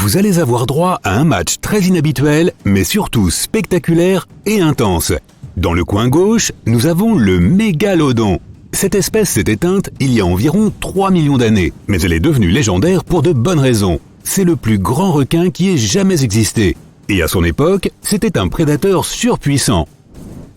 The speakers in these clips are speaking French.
Vous allez avoir droit à un match très inhabituel, mais surtout spectaculaire et intense. Dans le coin gauche, nous avons le mégalodon. Cette espèce s'est éteinte il y a environ 3 millions d'années, mais elle est devenue légendaire pour de bonnes raisons. C'est le plus grand requin qui ait jamais existé. Et à son époque, c'était un prédateur surpuissant.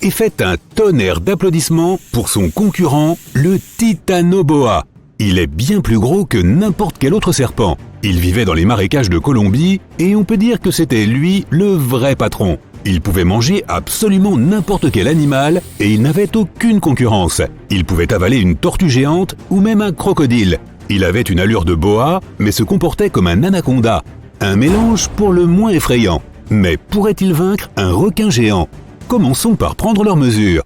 Et faites un tonnerre d'applaudissements pour son concurrent, le Titanoboa. Il est bien plus gros que n'importe quel autre serpent. Il vivait dans les marécages de Colombie et on peut dire que c'était lui le vrai patron. Il pouvait manger absolument n'importe quel animal et il n'avait aucune concurrence. Il pouvait avaler une tortue géante ou même un crocodile. Il avait une allure de boa mais se comportait comme un anaconda. Un mélange pour le moins effrayant. Mais pourrait-il vaincre un requin géant ? Commençons par prendre leurs mesures.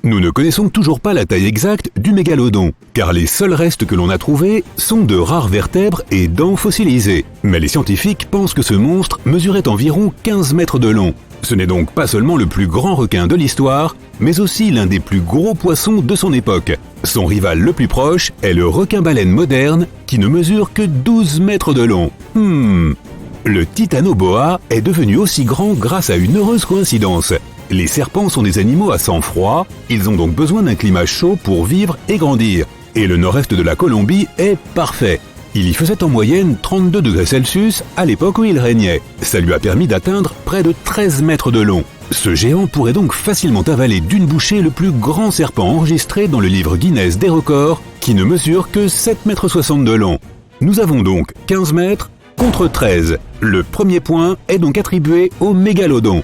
Nous ne connaissons toujours pas la taille exacte du mégalodon, car les seuls restes que l'on a trouvés sont de rares vertèbres et dents fossilisées. Mais les scientifiques pensent que ce monstre mesurait environ 15 mètres de long. Ce n'est donc pas seulement le plus grand requin de l'histoire, mais aussi l'un des plus gros poissons de son époque. Son rival le plus proche est le requin-baleine moderne, qui ne mesure que 12 mètres de long. Le Titanoboa est devenu aussi grand grâce à une heureuse coïncidence. Les serpents sont des animaux à sang froid, ils ont donc besoin d'un climat chaud pour vivre et grandir. Et le nord-est de la Colombie est parfait. Il y faisait en moyenne 32 degrés Celsius à l'époque où il régnait. Ça lui a permis d'atteindre près de 13 mètres de long. Ce géant pourrait donc facilement avaler d'une bouchée le plus grand serpent enregistré dans le livre Guinness des records, qui ne mesure que 7,60 m de long. Nous avons donc 15 mètres contre 13. Le premier point est donc attribué au mégalodon.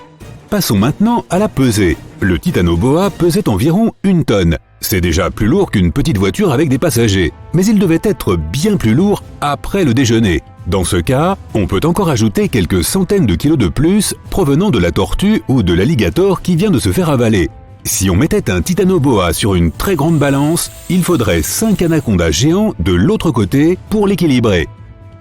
Passons maintenant à la pesée. Le Titanoboa pesait environ 1 tonne. C'est déjà plus lourd qu'une petite voiture avec des passagers. Mais il devait être bien plus lourd après le déjeuner. Dans ce cas, on peut encore ajouter quelques centaines de kilos de plus provenant de la tortue ou de l'alligator qui vient de se faire avaler. Si on mettait un Titanoboa sur une très grande balance, il faudrait 5 anacondas géants de l'autre côté pour l'équilibrer.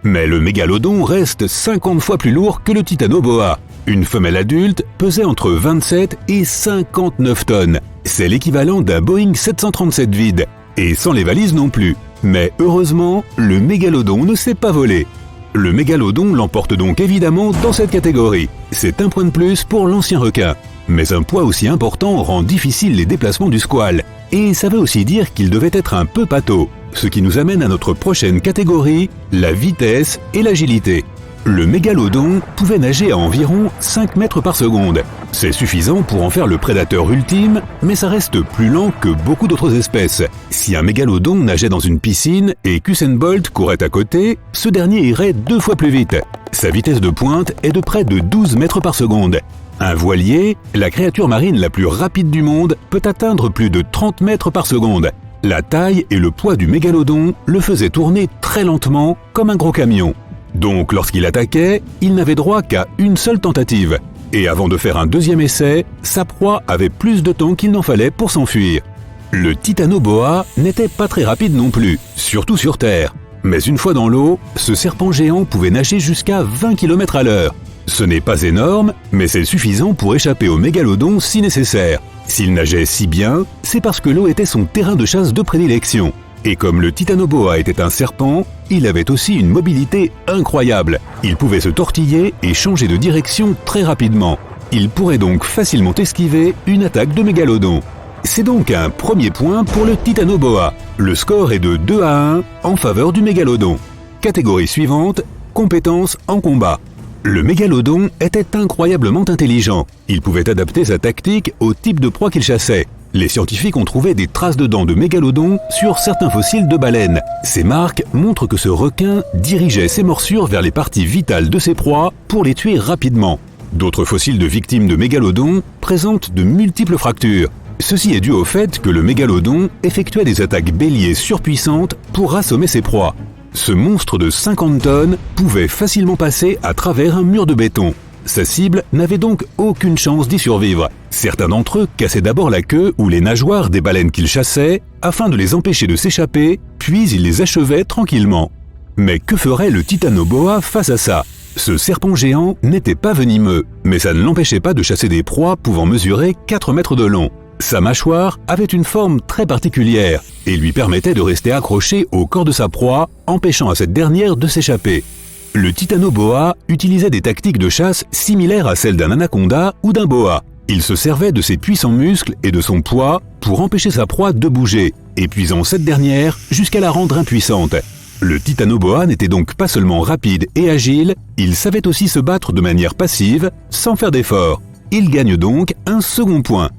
Mais le mégalodon reste 50 fois plus lourd que le Titanoboa. Une femelle adulte pesait entre 27 et 59 tonnes. C'est l'équivalent d'un Boeing 737 vide. Et sans les valises non plus. Mais heureusement, le mégalodon ne s'est pas volé. Le mégalodon l'emporte donc évidemment dans cette catégorie. C'est un point de plus pour l'ancien requin. Mais un poids aussi important rend difficile les déplacements du squale. Et ça veut aussi dire qu'il devait être un peu pâteau. Ce qui nous amène à notre prochaine catégorie, la vitesse et l'agilité. Le mégalodon pouvait nager à environ 5 mètres par seconde. C'est suffisant pour en faire le prédateur ultime, mais ça reste plus lent que beaucoup d'autres espèces. Si un mégalodon nageait dans une piscine et qu'Usain Bolt courait à côté, ce dernier irait 2 fois plus vite. Sa vitesse de pointe est de près de 12 mètres par seconde. Un voilier, la créature marine la plus rapide du monde, peut atteindre plus de 30 mètres par seconde. La taille et le poids du mégalodon le faisaient tourner très lentement comme un gros camion. Donc lorsqu'il attaquait, il n'avait droit qu'à une seule tentative. Et avant de faire un deuxième essai, sa proie avait plus de temps qu'il n'en fallait pour s'enfuir. Le Titanoboa n'était pas très rapide non plus, surtout sur Terre. Mais une fois dans l'eau, ce serpent géant pouvait nager jusqu'à 20 km à l'heure. Ce n'est pas énorme, mais c'est suffisant pour échapper au mégalodon si nécessaire. S'il nageait si bien, c'est parce que l'eau était son terrain de chasse de prédilection. Et comme le Titanoboa était un serpent, il avait aussi une mobilité incroyable. Il pouvait se tortiller et changer de direction très rapidement. Il pourrait donc facilement esquiver une attaque de mégalodon. C'est donc un premier point pour le Titanoboa. Le score est de 2-1 en faveur du mégalodon. Catégorie suivante, compétences en combat. Le mégalodon était incroyablement intelligent. Il pouvait adapter sa tactique au type de proie qu'il chassait. Les scientifiques ont trouvé des traces de dents de mégalodon sur certains fossiles de baleines. Ces marques montrent que ce requin dirigeait ses morsures vers les parties vitales de ses proies pour les tuer rapidement. D'autres fossiles de victimes de mégalodon présentent de multiples fractures. Ceci est dû au fait que le mégalodon effectuait des attaques béliers surpuissantes pour assommer ses proies. Ce monstre de 50 tonnes pouvait facilement passer à travers un mur de béton. Sa cible n'avait donc aucune chance d'y survivre. Certains d'entre eux cassaient d'abord la queue ou les nageoires des baleines qu'ils chassaient afin de les empêcher de s'échapper, puis ils les achevaient tranquillement. Mais que ferait le Titanoboa face à ça ? Ce serpent géant n'était pas venimeux, mais ça ne l'empêchait pas de chasser des proies pouvant mesurer 4 mètres de long. Sa mâchoire avait une forme très particulière et lui permettait de rester accroché au corps de sa proie, empêchant à cette dernière de s'échapper. Le titanoboa utilisait des tactiques de chasse similaires à celles d'un anaconda ou d'un boa. Il se servait de ses puissants muscles et de son poids pour empêcher sa proie de bouger, épuisant cette dernière jusqu'à la rendre impuissante. Le titanoboa n'était donc pas seulement rapide et agile, il savait aussi se battre de manière passive, sans faire d'effort. Il gagne donc un second point.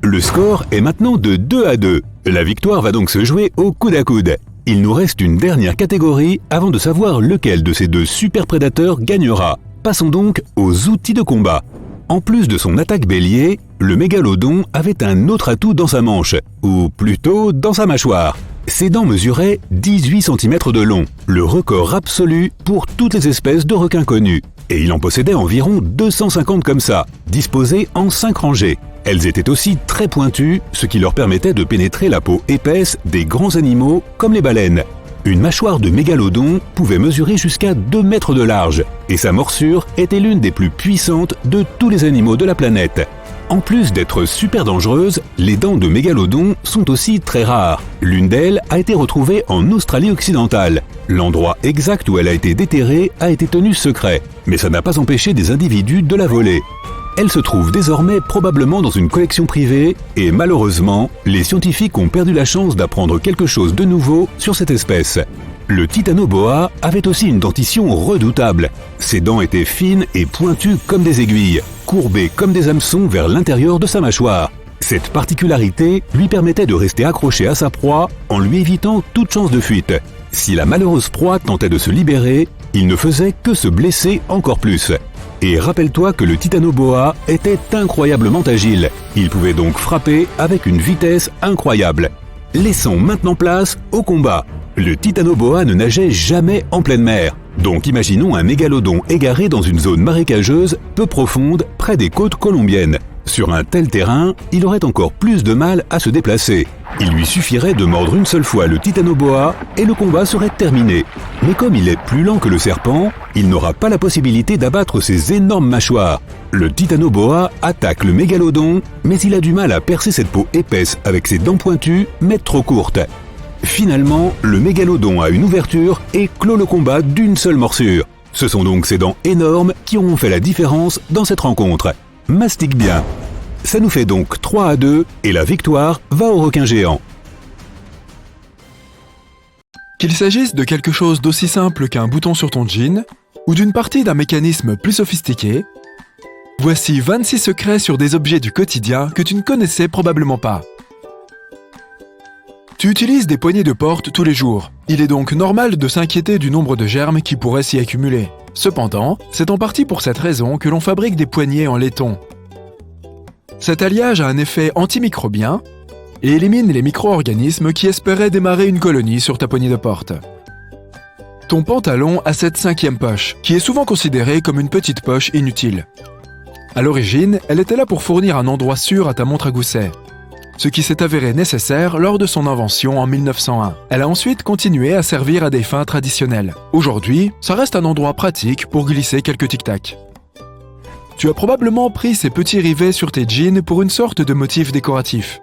Le score est maintenant de 2-2. La victoire va donc se jouer au coude à coude. Il nous reste une dernière catégorie avant de savoir lequel de ces deux super prédateurs gagnera. Passons donc aux outils de combat. En plus de son attaque bélier, le mégalodon avait un autre atout dans sa manche, ou plutôt dans sa mâchoire. Ses dents mesuraient 18 cm de long, le record absolu pour toutes les espèces de requins connus. Et il en possédait environ 250 comme ça, disposées en 5 rangées. Elles étaient aussi très pointues, ce qui leur permettait de pénétrer la peau épaisse des grands animaux comme les baleines. Une mâchoire de mégalodon pouvait mesurer jusqu'à 2 mètres de large, et sa morsure était l'une des plus puissantes de tous les animaux de la planète. En plus d'être super dangereuses, les dents de mégalodon sont aussi très rares. L'une d'elles a été retrouvée en Australie occidentale. L'endroit exact où elle a été déterrée a été tenu secret, mais ça n'a pas empêché des individus de la voler. Elle se trouve désormais probablement dans une collection privée et malheureusement, les scientifiques ont perdu la chance d'apprendre quelque chose de nouveau sur cette espèce. Le titanoboa avait aussi une dentition redoutable. Ses dents étaient fines et pointues comme des aiguilles, courbées comme des hameçons vers l'intérieur de sa mâchoire. Cette particularité lui permettait de rester accroché à sa proie en lui évitant toute chance de fuite. Si la malheureuse proie tentait de se libérer, il ne faisait que se blesser encore plus. Et rappelle-toi que le titanoboa était incroyablement agile. Il pouvait donc frapper avec une vitesse incroyable. Laissons maintenant place au combat. Le titanoboa ne nageait jamais en pleine mer. Donc imaginons un mégalodon égaré dans une zone marécageuse peu profonde près des côtes colombiennes. Sur un tel terrain, il aurait encore plus de mal à se déplacer. Il lui suffirait de mordre une seule fois le titanoboa et le combat serait terminé. Mais comme il est plus lent que le serpent, il n'aura pas la possibilité d'abattre ses énormes mâchoires. Le titanoboa attaque le mégalodon, mais il a du mal à percer cette peau épaisse avec ses dents pointues, mais trop courtes. Finalement, le mégalodon a une ouverture et clôt le combat d'une seule morsure. Ce sont donc ces dents énormes qui auront fait la différence dans cette rencontre. Mastique bien. Ça nous fait donc 3-2 et la victoire va au requin géant. Qu'il s'agisse de quelque chose d'aussi simple qu'un bouton sur ton jean, ou d'une partie d'un mécanisme plus sophistiqué, voici 26 secrets sur des objets du quotidien que tu ne connaissais probablement pas. Tu utilises des poignées de porte tous les jours. Il est donc normal de s'inquiéter du nombre de germes qui pourraient s'y accumuler. Cependant, c'est en partie pour cette raison que l'on fabrique des poignées en laiton. Cet alliage a un effet antimicrobien et élimine les micro-organismes qui espéraient démarrer une colonie sur ta poignée de porte. Ton pantalon a cette 5e poche, qui est souvent considérée comme une petite poche inutile. À l'origine, elle était là pour fournir un endroit sûr à ta montre à gousset, ce qui s'est avéré nécessaire lors de son invention en 1901. Elle a ensuite continué à servir à des fins traditionnelles. Aujourd'hui, ça reste un endroit pratique pour glisser quelques tic-tac. Tu as probablement pris ces petits rivets sur tes jeans pour une sorte de motif décoratif.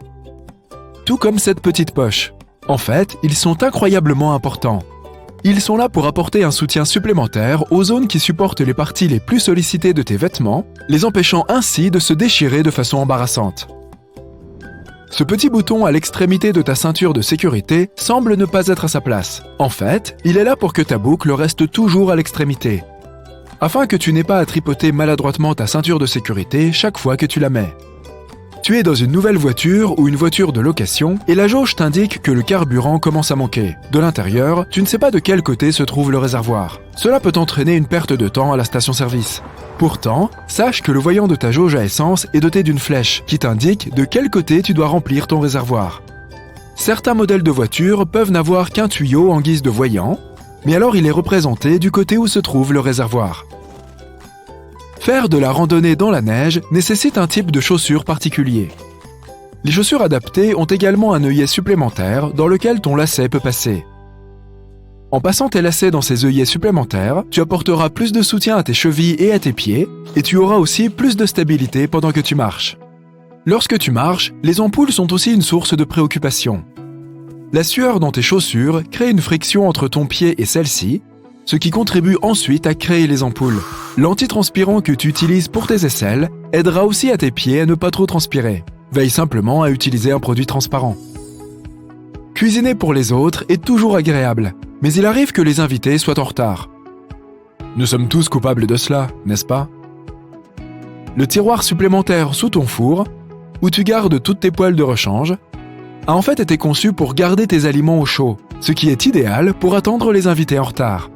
Tout comme cette petite poche. En fait, ils sont incroyablement importants. Ils sont là pour apporter un soutien supplémentaire aux zones qui supportent les parties les plus sollicitées de tes vêtements, les empêchant ainsi de se déchirer de façon embarrassante. Ce petit bouton à l'extrémité de ta ceinture de sécurité semble ne pas être à sa place. En fait, il est là pour que ta boucle reste toujours à l'extrémité, afin que tu n'aies pas à tripoter maladroitement ta ceinture de sécurité chaque fois que tu la mets. Tu es dans une nouvelle voiture ou une voiture de location et la jauge t'indique que le carburant commence à manquer. De l'intérieur, tu ne sais pas de quel côté se trouve le réservoir. Cela peut entraîner une perte de temps à la station-service. Pourtant, sache que le voyant de ta jauge à essence est doté d'une flèche qui t'indique de quel côté tu dois remplir ton réservoir. Certains modèles de voitures peuvent n'avoir qu'un tuyau en guise de voyant, mais alors il est représenté du côté où se trouve le réservoir. Faire de la randonnée dans la neige nécessite un type de chaussures particulier. Les chaussures adaptées ont également un œillet supplémentaire dans lequel ton lacet peut passer. En passant tes lacets dans ces œillets supplémentaires, tu apporteras plus de soutien à tes chevilles et à tes pieds, et tu auras aussi plus de stabilité pendant que tu marches. Lorsque tu marches, les ampoules sont aussi une source de préoccupation. La sueur dans tes chaussures crée une friction entre ton pied et celle-ci, ce qui contribue ensuite à créer les ampoules. L'antitranspirant que tu utilises pour tes aisselles aidera aussi à tes pieds à ne pas trop transpirer. Veille simplement à utiliser un produit transparent. Cuisiner pour les autres est toujours agréable, mais il arrive que les invités soient en retard. Nous sommes tous coupables de cela, n'est-ce pas? Le tiroir supplémentaire sous ton four, où tu gardes toutes tes poêles de rechange, a en fait été conçu pour garder tes aliments au chaud, ce qui est idéal pour attendre les invités en retard.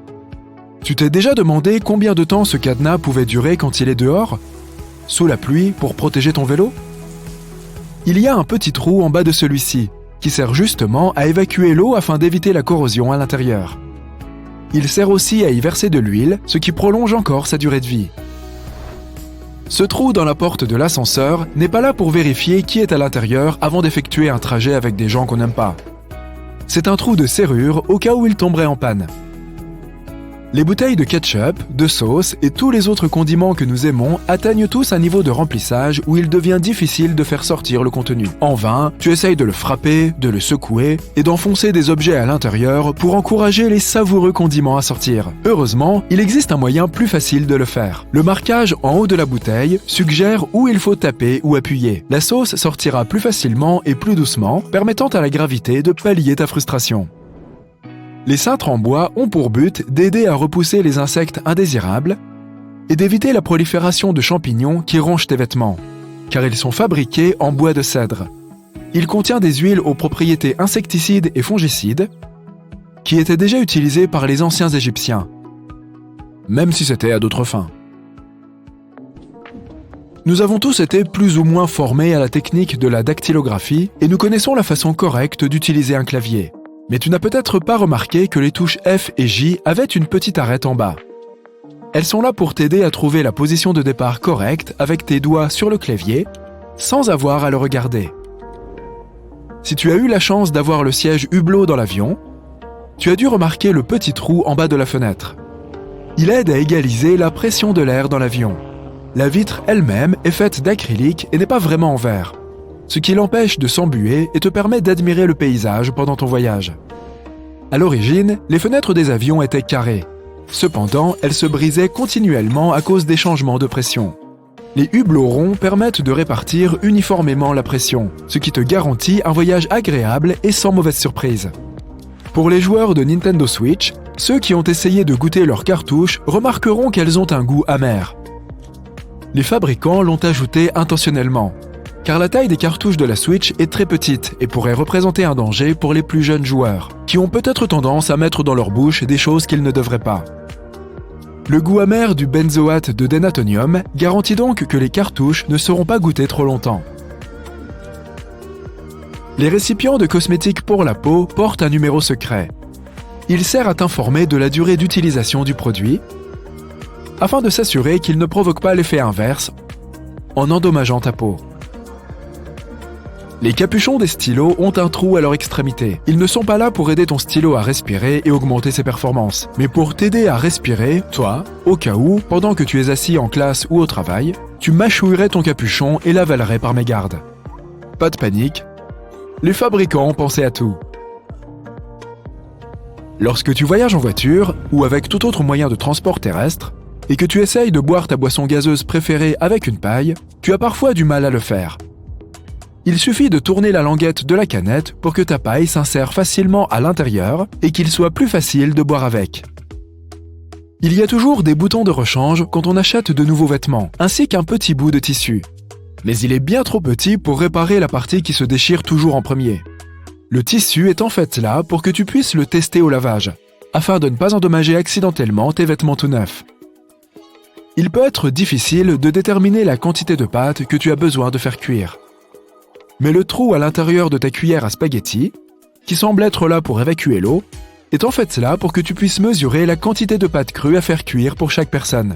Tu t'es déjà demandé combien de temps ce cadenas pouvait durer quand il est dehors, sous la pluie, pour protéger ton vélo? Il y a un petit trou en bas de celui-ci, qui sert justement à évacuer l'eau afin d'éviter la corrosion à l'intérieur. Il sert aussi à y verser de l'huile, ce qui prolonge encore sa durée de vie. Ce trou dans la porte de l'ascenseur n'est pas là pour vérifier qui est à l'intérieur avant d'effectuer un trajet avec des gens qu'on n'aime pas. C'est un trou de serrure au cas où il tomberait en panne. Les bouteilles de ketchup, de sauce et tous les autres condiments que nous aimons atteignent tous un niveau de remplissage où il devient difficile de faire sortir le contenu. En vain, tu essayes de le frapper, de le secouer et d'enfoncer des objets à l'intérieur pour encourager les savoureux condiments à sortir. Heureusement, il existe un moyen plus facile de le faire. Le marquage en haut de la bouteille suggère où il faut taper ou appuyer. La sauce sortira plus facilement et plus doucement, permettant à la gravité de pallier ta frustration. Les cintres en bois ont pour but d'aider à repousser les insectes indésirables et d'éviter la prolifération de champignons qui rongent tes vêtements, car ils sont fabriqués en bois de cèdre. Il contient des huiles aux propriétés insecticides et fongicides qui étaient déjà utilisées par les anciens Égyptiens, même si c'était à d'autres fins. Nous avons tous été plus ou moins formés à la technique de la dactylographie et nous connaissons la façon correcte d'utiliser un clavier. Mais tu n'as peut-être pas remarqué que les touches F et J avaient une petite arête en bas. Elles sont là pour t'aider à trouver la position de départ correcte avec tes doigts sur le clavier, sans avoir à le regarder. Si tu as eu la chance d'avoir le siège hublot dans l'avion, tu as dû remarquer le petit trou en bas de la fenêtre. Il aide à égaliser la pression de l'air dans l'avion. La vitre elle-même est faite d'acrylique et n'est pas vraiment en verre, ce qui l'empêche de s'embuer et te permet d'admirer le paysage pendant ton voyage. À l'origine, les fenêtres des avions étaient carrées. Cependant, elles se brisaient continuellement à cause des changements de pression. Les hublots ronds permettent de répartir uniformément la pression, ce qui te garantit un voyage agréable et sans mauvaise surprise. Pour les joueurs de Nintendo Switch, ceux qui ont essayé de goûter leurs cartouches remarqueront qu'elles ont un goût amer. Les fabricants l'ont ajouté intentionnellement, car la taille des cartouches de la Switch est très petite et pourrait représenter un danger pour les plus jeunes joueurs, qui ont peut-être tendance à mettre dans leur bouche des choses qu'ils ne devraient pas. Le goût amer du benzoate de dénatonium garantit donc que les cartouches ne seront pas goûtées trop longtemps. Les récipients de cosmétiques pour la peau portent un numéro secret. Il sert à t'informer de la durée d'utilisation du produit, afin de s'assurer qu'il ne provoque pas l'effet inverse en endommageant ta peau. Les capuchons des stylos ont un trou à leur extrémité. Ils ne sont pas là pour aider ton stylo à respirer et augmenter ses performances, mais pour t'aider à respirer, toi, au cas où, pendant que tu es assis en classe ou au travail, tu mâchouillerais ton capuchon et l'avalerais par mégarde. Pas de panique, les fabricants ont pensé à tout. Lorsque tu voyages en voiture ou avec tout autre moyen de transport terrestre, et que tu essayes de boire ta boisson gazeuse préférée avec une paille, tu as parfois du mal à le faire. Il suffit de tourner la languette de la canette pour que ta paille s'insère facilement à l'intérieur et qu'il soit plus facile de boire avec. Il y a toujours des boutons de rechange quand on achète de nouveaux vêtements, ainsi qu'un petit bout de tissu. Mais il est bien trop petit pour réparer la partie qui se déchire toujours en premier. Le tissu est en fait là pour que tu puisses le tester au lavage, afin de ne pas endommager accidentellement tes vêtements tout neufs. Il peut être difficile de déterminer la quantité de pâte que tu as besoin de faire cuire. Mais le trou à l'intérieur de ta cuillère à spaghetti, qui semble être là pour évacuer l'eau, est en fait là pour que tu puisses mesurer la quantité de pâte crue à faire cuire pour chaque personne.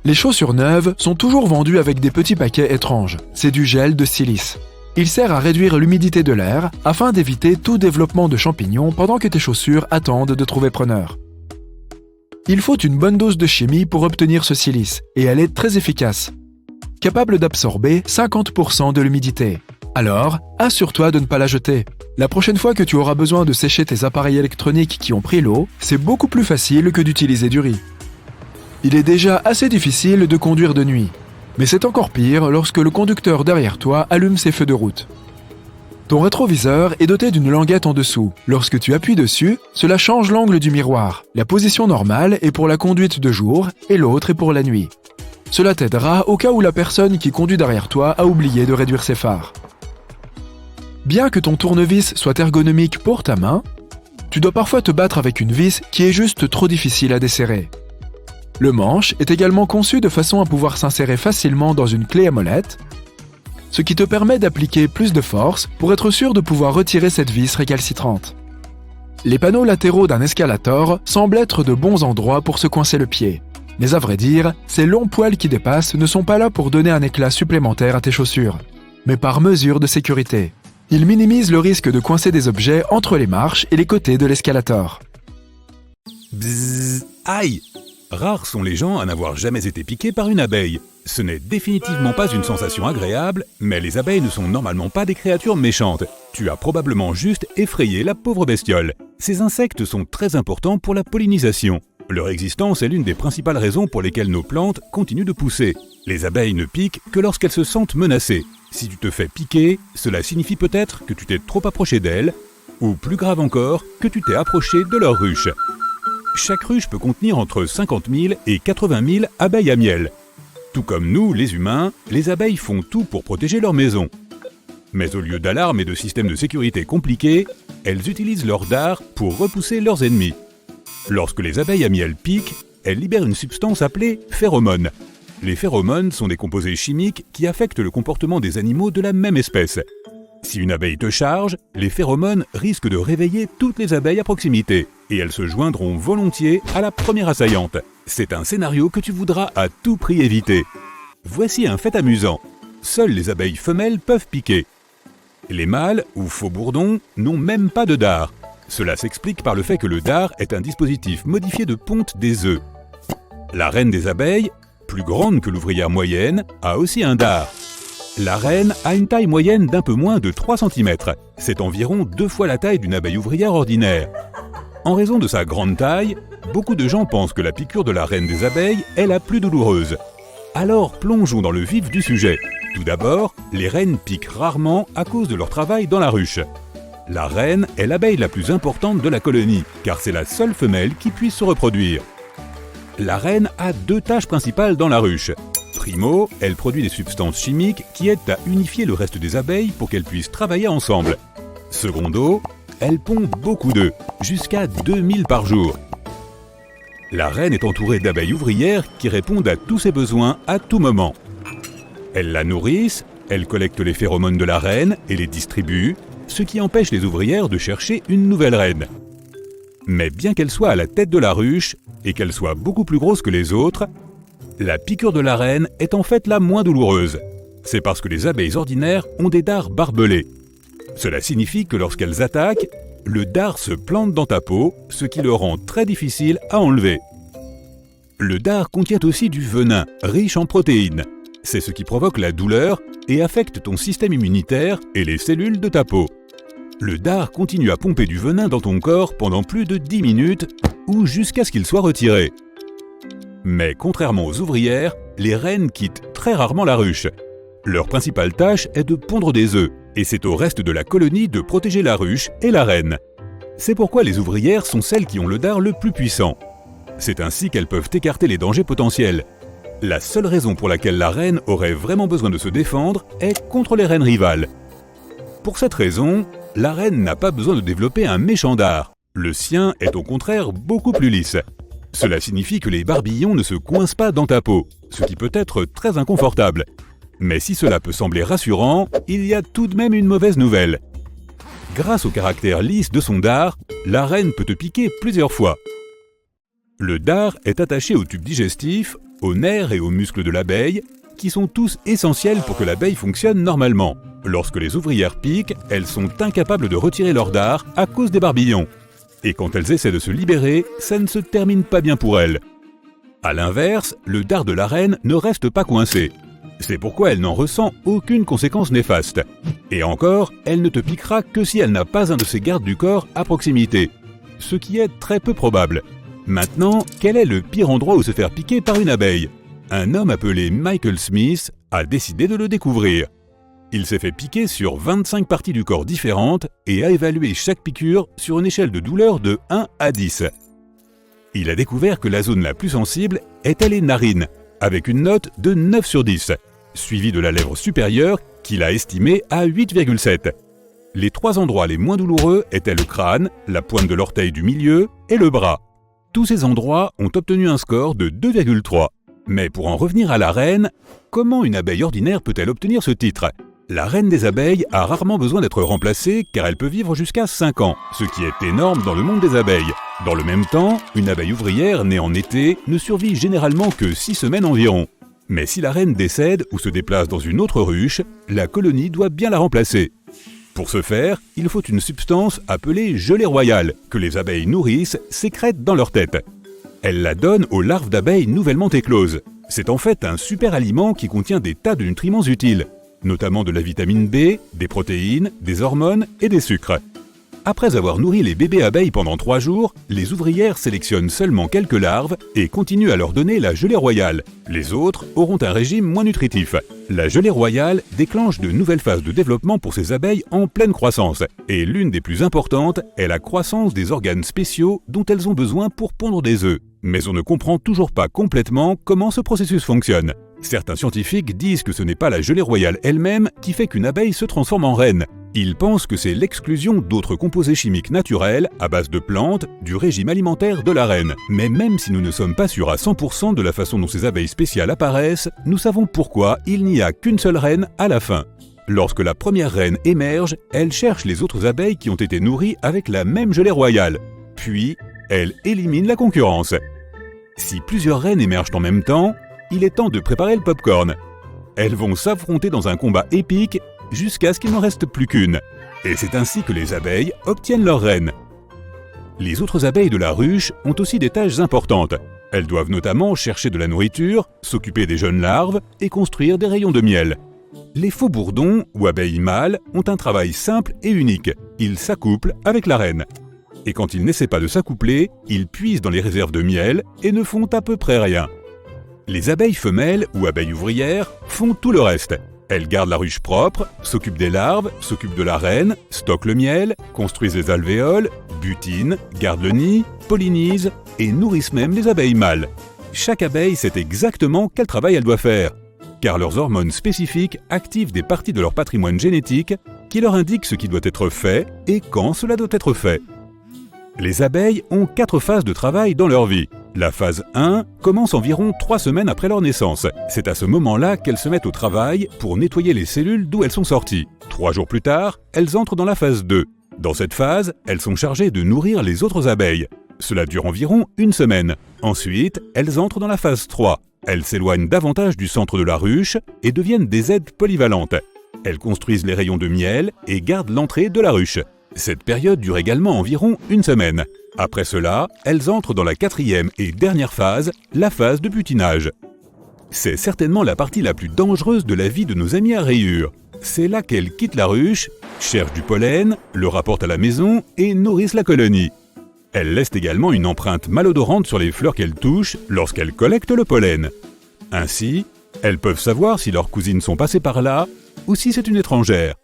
Les chaussures neuves sont toujours vendues avec des petits paquets étranges. C'est du gel de silice. Il sert à réduire l'humidité de l'air afin d'éviter tout développement de champignons pendant que tes chaussures attendent de trouver preneur. Il faut une bonne dose de chimie pour obtenir ce silice, et elle est très efficace, capable d'absorber 50% de l'humidité. Alors, assure-toi de ne pas la jeter. La prochaine fois que tu auras besoin de sécher tes appareils électroniques qui ont pris l'eau, c'est beaucoup plus facile que d'utiliser du riz. Il est déjà assez difficile de conduire de nuit, mais c'est encore pire lorsque le conducteur derrière toi allume ses feux de route. Ton rétroviseur est doté d'une languette en dessous. Lorsque tu appuies dessus, cela change l'angle du miroir. La position normale est pour la conduite de jour et l'autre est pour la nuit. Cela t'aidera au cas où la personne qui conduit derrière toi a oublié de réduire ses phares. Bien que ton tournevis soit ergonomique pour ta main, tu dois parfois te battre avec une vis qui est juste trop difficile à desserrer. Le manche est également conçu de façon à pouvoir s'insérer facilement dans une clé à molette, ce qui te permet d'appliquer plus de force pour être sûr de pouvoir retirer cette vis récalcitrante. Les panneaux latéraux d'un escalator semblent être de bons endroits pour se coincer le pied. Mais à vrai dire, ces longs poils qui dépassent ne sont pas là pour donner un éclat supplémentaire à tes chaussures, mais par mesure de sécurité. Ils minimisent le risque de coincer des objets entre les marches et les côtés de l'escalator. Bzzz, aïe! Rares sont les gens à n'avoir jamais été piqués par une abeille. Ce n'est définitivement pas une sensation agréable, mais les abeilles ne sont normalement pas des créatures méchantes. Tu as probablement juste effrayé la pauvre bestiole. Ces insectes sont très importants pour la pollinisation. Leur existence est l'une des principales raisons pour lesquelles nos plantes continuent de pousser. Les abeilles ne piquent que lorsqu'elles se sentent menacées. Si tu te fais piquer, cela signifie peut-être que tu t'es trop approché d'elles, ou plus grave encore, que tu t'es approché de leur ruche. Chaque ruche peut contenir entre 50 000 et 80 000 abeilles à miel. Tout comme nous, les humains, les abeilles font tout pour protéger leur maison. Mais au lieu d'alarmes et de systèmes de sécurité compliqués, elles utilisent leur dard pour repousser leurs ennemis. Lorsque les abeilles à miel piquent, elles libèrent une substance appelée phéromone. Les phéromones sont des composés chimiques qui affectent le comportement des animaux de la même espèce. Si une abeille te charge, les phéromones risquent de réveiller toutes les abeilles à proximité, et elles se joindront volontiers à la première assaillante. C'est un scénario que tu voudras à tout prix éviter. Voici un fait amusant. Seules les abeilles femelles peuvent piquer. Les mâles, ou faux bourdons, n'ont même pas de dard. Cela s'explique par le fait que le dard est un dispositif modifié de ponte des œufs. La reine des abeilles, plus grande que l'ouvrière moyenne, a aussi un dard. La reine a une taille moyenne d'un peu moins de 3 cm. C'est environ 2 fois la taille d'une abeille ouvrière ordinaire. En raison de sa grande taille, beaucoup de gens pensent que la piqûre de la reine des abeilles est la plus douloureuse. Alors plongeons dans le vif du sujet. Tout d'abord, les reines piquent rarement à cause de leur travail dans la ruche. La reine est l'abeille la plus importante de la colonie, car c'est la seule femelle qui puisse se reproduire. La reine a 2 tâches principales dans la ruche. Primo, elle produit des substances chimiques qui aident à unifier le reste des abeilles pour qu'elles puissent travailler ensemble. Secondo, elle pond beaucoup d'œufs, jusqu'à 2000 par jour. La reine est entourée d'abeilles ouvrières qui répondent à tous ses besoins à tout moment. Elles la nourrissent, elles collectent les phéromones de la reine et les distribuent, ce qui empêche les ouvrières de chercher une nouvelle reine. Mais bien qu'elle soit à la tête de la ruche, et qu'elle soit beaucoup plus grosse que les autres, la piqûre de la reine est en fait la moins douloureuse. C'est parce que les abeilles ordinaires ont des dards barbelés. Cela signifie que lorsqu'elles attaquent, le dard se plante dans ta peau, ce qui le rend très difficile à enlever. Le dard contient aussi du venin, riche en protéines. C'est ce qui provoque la douleur et affecte ton système immunitaire et les cellules de ta peau. Le dard continue à pomper du venin dans ton corps pendant plus de 10 minutes ou jusqu'à ce qu'il soit retiré. Mais contrairement aux ouvrières, les reines quittent très rarement la ruche. Leur principale tâche est de pondre des œufs, et c'est au reste de la colonie de protéger la ruche et la reine. C'est pourquoi les ouvrières sont celles qui ont le dard le plus puissant. C'est ainsi qu'elles peuvent écarter les dangers potentiels. La seule raison pour laquelle la reine aurait vraiment besoin de se défendre est contre les reines rivales. Pour cette raison, la reine n'a pas besoin de développer un méchant dard. Le sien est au contraire beaucoup plus lisse. Cela signifie que les barbillons ne se coincent pas dans ta peau, ce qui peut être très inconfortable. Mais si cela peut sembler rassurant, il y a tout de même une mauvaise nouvelle. Grâce au caractère lisse de son dard, la reine peut te piquer plusieurs fois. Le dard est attaché au tube digestif, aux nerfs et aux muscles de l'abeille, qui sont tous essentiels pour que l'abeille fonctionne normalement. Lorsque les ouvrières piquent, elles sont incapables de retirer leur dard à cause des barbillons. Et quand elles essaient de se libérer, ça ne se termine pas bien pour elles. A l'inverse, le dard de la reine ne reste pas coincé. C'est pourquoi elle n'en ressent aucune conséquence néfaste. Et encore, elle ne te piquera que si elle n'a pas un de ses gardes du corps à proximité, ce qui est très peu probable. Maintenant, quel est le pire endroit où se faire piquer par une abeille? Un homme appelé Michael Smith a décidé de le découvrir. Il s'est fait piquer sur 25 parties du corps différentes et a évalué chaque piqûre sur une échelle de douleur de 1 à 10. Il a découvert que la zone la plus sensible était les narines, avec une note de 9 sur 10, suivie de la lèvre supérieure qu'il a estimée à 8,7. Les 3 endroits les moins douloureux étaient le crâne, la pointe de l'orteil du milieu et le bras. Tous ces endroits ont obtenu un score de 2,3. Mais pour en revenir à la reine, comment une abeille ordinaire peut-elle obtenir ce titre? La reine des abeilles a rarement besoin d'être remplacée car elle peut vivre jusqu'à 5 ans, ce qui est énorme dans le monde des abeilles. Dans le même temps, une abeille ouvrière née en été ne survit généralement que 6 semaines environ. Mais si la reine décède ou se déplace dans une autre ruche, la colonie doit bien la remplacer. Pour ce faire, il faut une substance appelée gelée royale, que les abeilles nourrices sécrètent dans leur tête. Elles la donnent aux larves d'abeilles nouvellement écloses. C'est en fait un super aliment qui contient des tas de nutriments utiles, notamment de la vitamine B, des protéines, des hormones et des sucres. Après avoir nourri les bébés abeilles pendant 3 jours, les ouvrières sélectionnent seulement quelques larves et continuent à leur donner la gelée royale. Les autres auront un régime moins nutritif. La gelée royale déclenche de nouvelles phases de développement pour ces abeilles en pleine croissance. Et l'une des plus importantes est la croissance des organes spéciaux dont elles ont besoin pour pondre des œufs. Mais on ne comprend toujours pas complètement comment ce processus fonctionne. Certains scientifiques disent que ce n'est pas la gelée royale elle-même qui fait qu'une abeille se transforme en reine. Ils pensent que c'est l'exclusion d'autres composés chimiques naturels à base de plantes du régime alimentaire de la reine. Mais même si nous ne sommes pas sûrs à 100% de la façon dont ces abeilles spéciales apparaissent, nous savons pourquoi il n'y a qu'une seule reine à la fin. Lorsque la première reine émerge, elle cherche les autres abeilles qui ont été nourries avec la même gelée royale. Puis, elle élimine la concurrence. Si plusieurs reines émergent en même temps, il est temps de préparer le popcorn. Elles vont s'affronter dans un combat épique jusqu'à ce qu'il n'en reste plus qu'une. Et c'est ainsi que les abeilles obtiennent leur reine. Les autres abeilles de la ruche ont aussi des tâches importantes. Elles doivent notamment chercher de la nourriture, s'occuper des jeunes larves et construire des rayons de miel. Les faux bourdons, ou abeilles mâles, ont un travail simple et unique. Ils s'accouplent avec la reine. Et quand ils n'essaient pas de s'accoupler, ils puisent dans les réserves de miel et ne font à peu près rien. Les abeilles femelles, ou abeilles ouvrières, font tout le reste. Elles gardent la ruche propre, s'occupent des larves, s'occupent de la reine, stockent le miel, construisent les alvéoles, butinent, gardent le nid, pollinisent et nourrissent même les abeilles mâles. Chaque abeille sait exactement quel travail elle doit faire, car leurs hormones spécifiques activent des parties de leur patrimoine génétique qui leur indiquent ce qui doit être fait et quand cela doit être fait. Les abeilles ont 4 phases de travail dans leur vie. La phase 1 commence environ 3 semaines après leur naissance. C'est à ce moment-là qu'elles se mettent au travail pour nettoyer les cellules d'où elles sont sorties. 3 jours plus tard, elles entrent dans la phase 2. Dans cette phase, elles sont chargées de nourrir les autres abeilles. Cela dure environ 1 semaine. Ensuite, elles entrent dans la phase 3. Elles s'éloignent davantage du centre de la ruche et deviennent des aides polyvalentes. Elles construisent les rayons de miel et gardent l'entrée de la ruche. Cette période dure également environ 1 semaine. Après cela, elles entrent dans la 4e et dernière phase, la phase de butinage. C'est certainement la partie la plus dangereuse de la vie de nos amis à rayures. C'est là qu'elles quittent la ruche, cherchent du pollen, le rapportent à la maison et nourrissent la colonie. Elles laissent également une empreinte malodorante sur les fleurs qu'elles touchent lorsqu'elles collectent le pollen. Ainsi, elles peuvent savoir si leurs cousines sont passées par là ou si c'est une étrangère.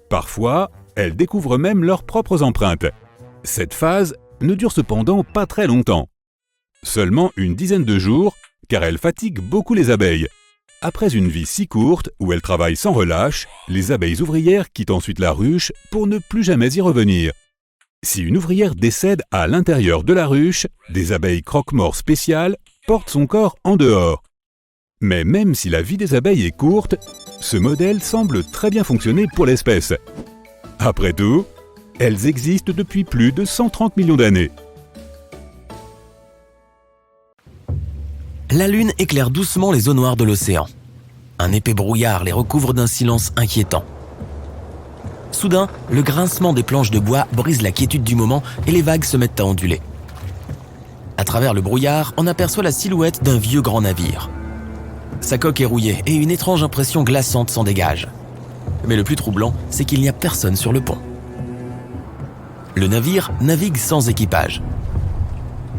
Parfois, elles découvrent même leurs propres empreintes. Cette phase ne dure cependant pas très longtemps. Seulement une dizaine de jours, car elle fatigue beaucoup les abeilles. Après une vie si courte, où elles travaillent sans relâche, les abeilles ouvrières quittent ensuite la ruche pour ne plus jamais y revenir. Si une ouvrière décède à l'intérieur de la ruche, des abeilles croque-morts spéciales portent son corps en dehors. Mais même si la vie des abeilles est courte, ce modèle semble très bien fonctionner pour l'espèce. Après tout, elles existent depuis plus de 130 millions d'années. La Lune éclaire doucement les eaux noires de l'océan. Un épais brouillard les recouvre d'un silence inquiétant. Soudain, le grincement des planches de bois brise la quiétude du moment et les vagues se mettent à onduler. À travers le brouillard, on aperçoit la silhouette d'un vieux grand navire. Sa coque est rouillée et une étrange impression glaçante s'en dégage. Mais le plus troublant, c'est qu'il n'y a personne sur le pont. Le navire navigue sans équipage.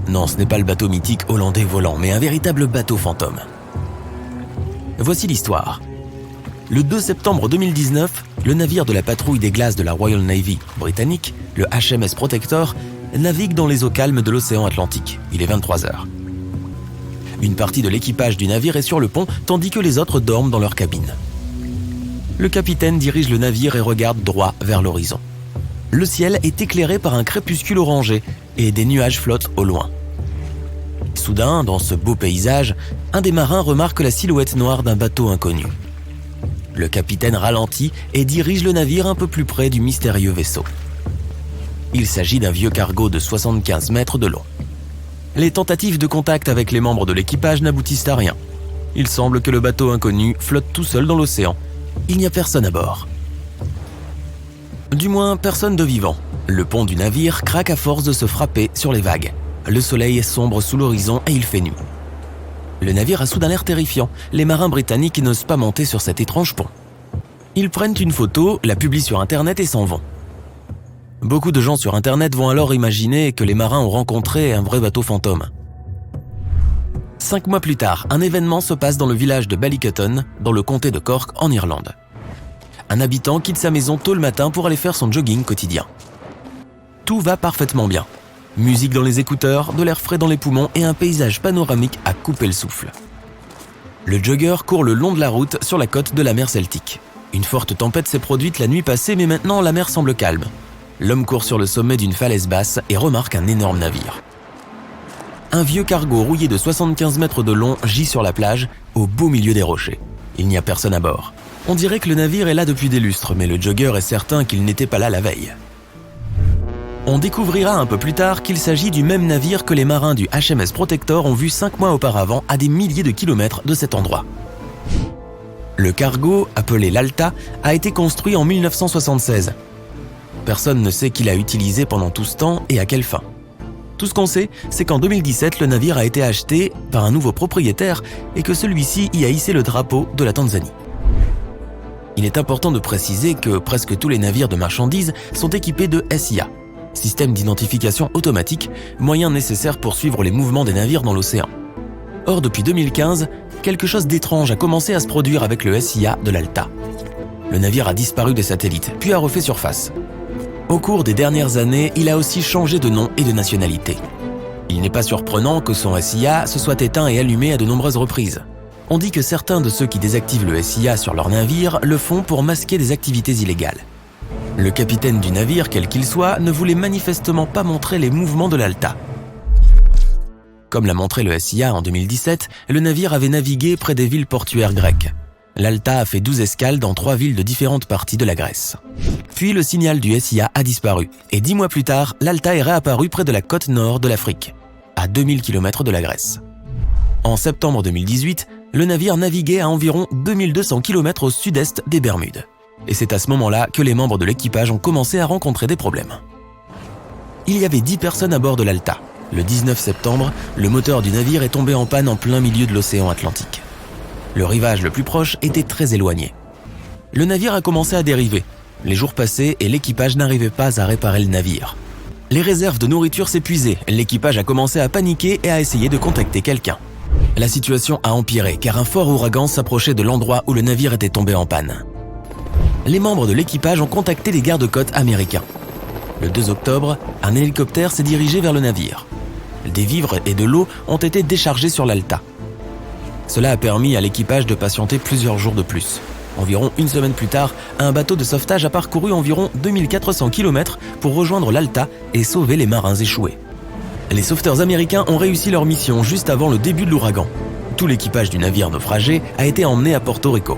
Non, ce n'est pas le bateau mythique hollandais volant, mais un véritable bateau fantôme. Voici l'histoire. Le 2 septembre 2019, le navire de la patrouille des glaces de la Royal Navy britannique, le HMS Protector, navigue dans les eaux calmes de l'océan Atlantique. Il est 23h. Une partie de l'équipage du navire est sur le pont, tandis que les autres dorment dans leur cabine. Le capitaine dirige le navire et regarde droit vers l'horizon. Le ciel est éclairé par un crépuscule orangé et des nuages flottent au loin. Soudain, dans ce beau paysage, un des marins remarque la silhouette noire d'un bateau inconnu. Le capitaine ralentit et dirige le navire un peu plus près du mystérieux vaisseau. Il s'agit d'un vieux cargo de 75 mètres de long. Les tentatives de contact avec les membres de l'équipage n'aboutissent à rien. Il semble que le bateau inconnu flotte tout seul dans l'océan. Il n'y a personne à bord. Du moins, personne de vivant. Le pont du navire craque à force de se frapper sur les vagues. Le soleil est sombre sous l'horizon et il fait nuit. Le navire a soudain l'air terrifiant. Les marins britanniques n'osent pas monter sur cet étrange pont. Ils prennent une photo, la publient sur Internet et s'en vont. Beaucoup de gens sur Internet vont alors imaginer que les marins ont rencontré un vrai bateau fantôme. 5 mois plus tard, un événement se passe dans le village de Ballycutton, dans le comté de Cork, en Irlande. Un habitant quitte sa maison tôt le matin pour aller faire son jogging quotidien. Tout va parfaitement bien. Musique dans les écouteurs, de l'air frais dans les poumons et un paysage panoramique à couper le souffle. Le jogger court le long de la route sur la côte de la mer Celtique. Une forte tempête s'est produite la nuit passée, mais maintenant la mer semble calme. L'homme court sur le sommet d'une falaise basse et remarque un énorme navire. Un vieux cargo rouillé de 75 mètres de long gît sur la plage, au beau milieu des rochers. Il n'y a personne à bord. On dirait que le navire est là depuis des lustres, mais le jogger est certain qu'il n'était pas là la veille. On découvrira un peu plus tard qu'il s'agit du même navire que les marins du HMS Protector ont vu 5 mois auparavant à des milliers de kilomètres de cet endroit. Le cargo, appelé l'Alta, a été construit en 1976. Personne ne sait qui l'a utilisé pendant tout ce temps et à quelle fin. Tout ce qu'on sait, c'est qu'en 2017, le navire a été acheté par un nouveau propriétaire et que celui-ci y a hissé le drapeau de la Tanzanie. Il est important de préciser que presque tous les navires de marchandises sont équipés de SIA, système d'identification automatique, moyen nécessaire pour suivre les mouvements des navires dans l'océan. Or, depuis 2015, quelque chose d'étrange a commencé à se produire avec le SIA de l'Alta. Le navire a disparu des satellites, puis a refait surface. Au cours des dernières années, il a aussi changé de nom et de nationalité. Il n'est pas surprenant que son SIA se soit éteint et allumé à de nombreuses reprises. On dit que certains de ceux qui désactivent le SIA sur leur navire le font pour masquer des activités illégales. Le capitaine du navire, quel qu'il soit, ne voulait manifestement pas montrer les mouvements de l'Alta. Comme l'a montré le SIA en 2017, le navire avait navigué près des villes portuaires grecques. L'Alta a fait 12 escales dans 3 villes de différentes parties de la Grèce. Puis le signal du SIA a disparu, et 10 mois plus tard, l'Alta est réapparu près de la côte nord de l'Afrique, à 2000 km de la Grèce. En septembre 2018, le navire naviguait à environ 2200 km au sud-est des Bermudes. Et c'est à ce moment-là que les membres de l'équipage ont commencé à rencontrer des problèmes. Il y avait 10 personnes à bord de l'Alta. Le 19 septembre, le moteur du navire est tombé en panne en plein milieu de l'océan Atlantique. Le rivage le plus proche était très éloigné. Le navire a commencé à dériver. Les jours passaient et l'équipage n'arrivait pas à réparer le navire. Les réserves de nourriture s'épuisaient. L'équipage a commencé à paniquer et à essayer de contacter quelqu'un. La situation a empiré car un fort ouragan s'approchait de l'endroit où le navire était tombé en panne. Les membres de l'équipage ont contacté les gardes-côtes américains. Le 2 octobre, un hélicoptère s'est dirigé vers le navire. Des vivres et de l'eau ont été déchargés sur l'Alta. Cela a permis à l'équipage de patienter plusieurs jours de plus. Environ une semaine plus tard, un bateau de sauvetage a parcouru environ 2400 km pour rejoindre l'Alta et sauver les marins échoués. Les sauveteurs américains ont réussi leur mission juste avant le début de l'ouragan. Tout l'équipage du navire naufragé a été emmené à Porto Rico.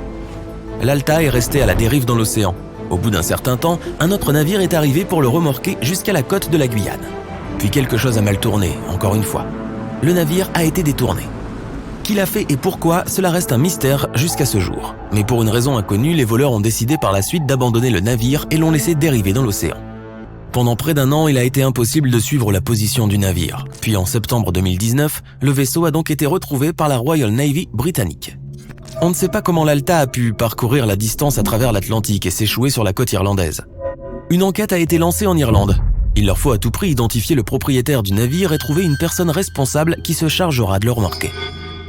L'Alta est resté à la dérive dans l'océan. Au bout d'un certain temps, un autre navire est arrivé pour le remorquer jusqu'à la côte de la Guyane. Puis quelque chose a mal tourné, encore une fois. Le navire a été détourné. Qui l'a fait et pourquoi, cela reste un mystère jusqu'à ce jour. Mais pour une raison inconnue, les voleurs ont décidé par la suite d'abandonner le navire et l'ont laissé dériver dans l'océan. Pendant près d'un an, il a été impossible de suivre la position du navire. Puis en septembre 2019, le vaisseau a donc été retrouvé par la Royal Navy britannique. On ne sait pas comment l'Alta a pu parcourir la distance à travers l'Atlantique et s'échouer sur la côte irlandaise. Une enquête a été lancée en Irlande. Il leur faut à tout prix identifier le propriétaire du navire et trouver une personne responsable qui se chargera de le remorquer.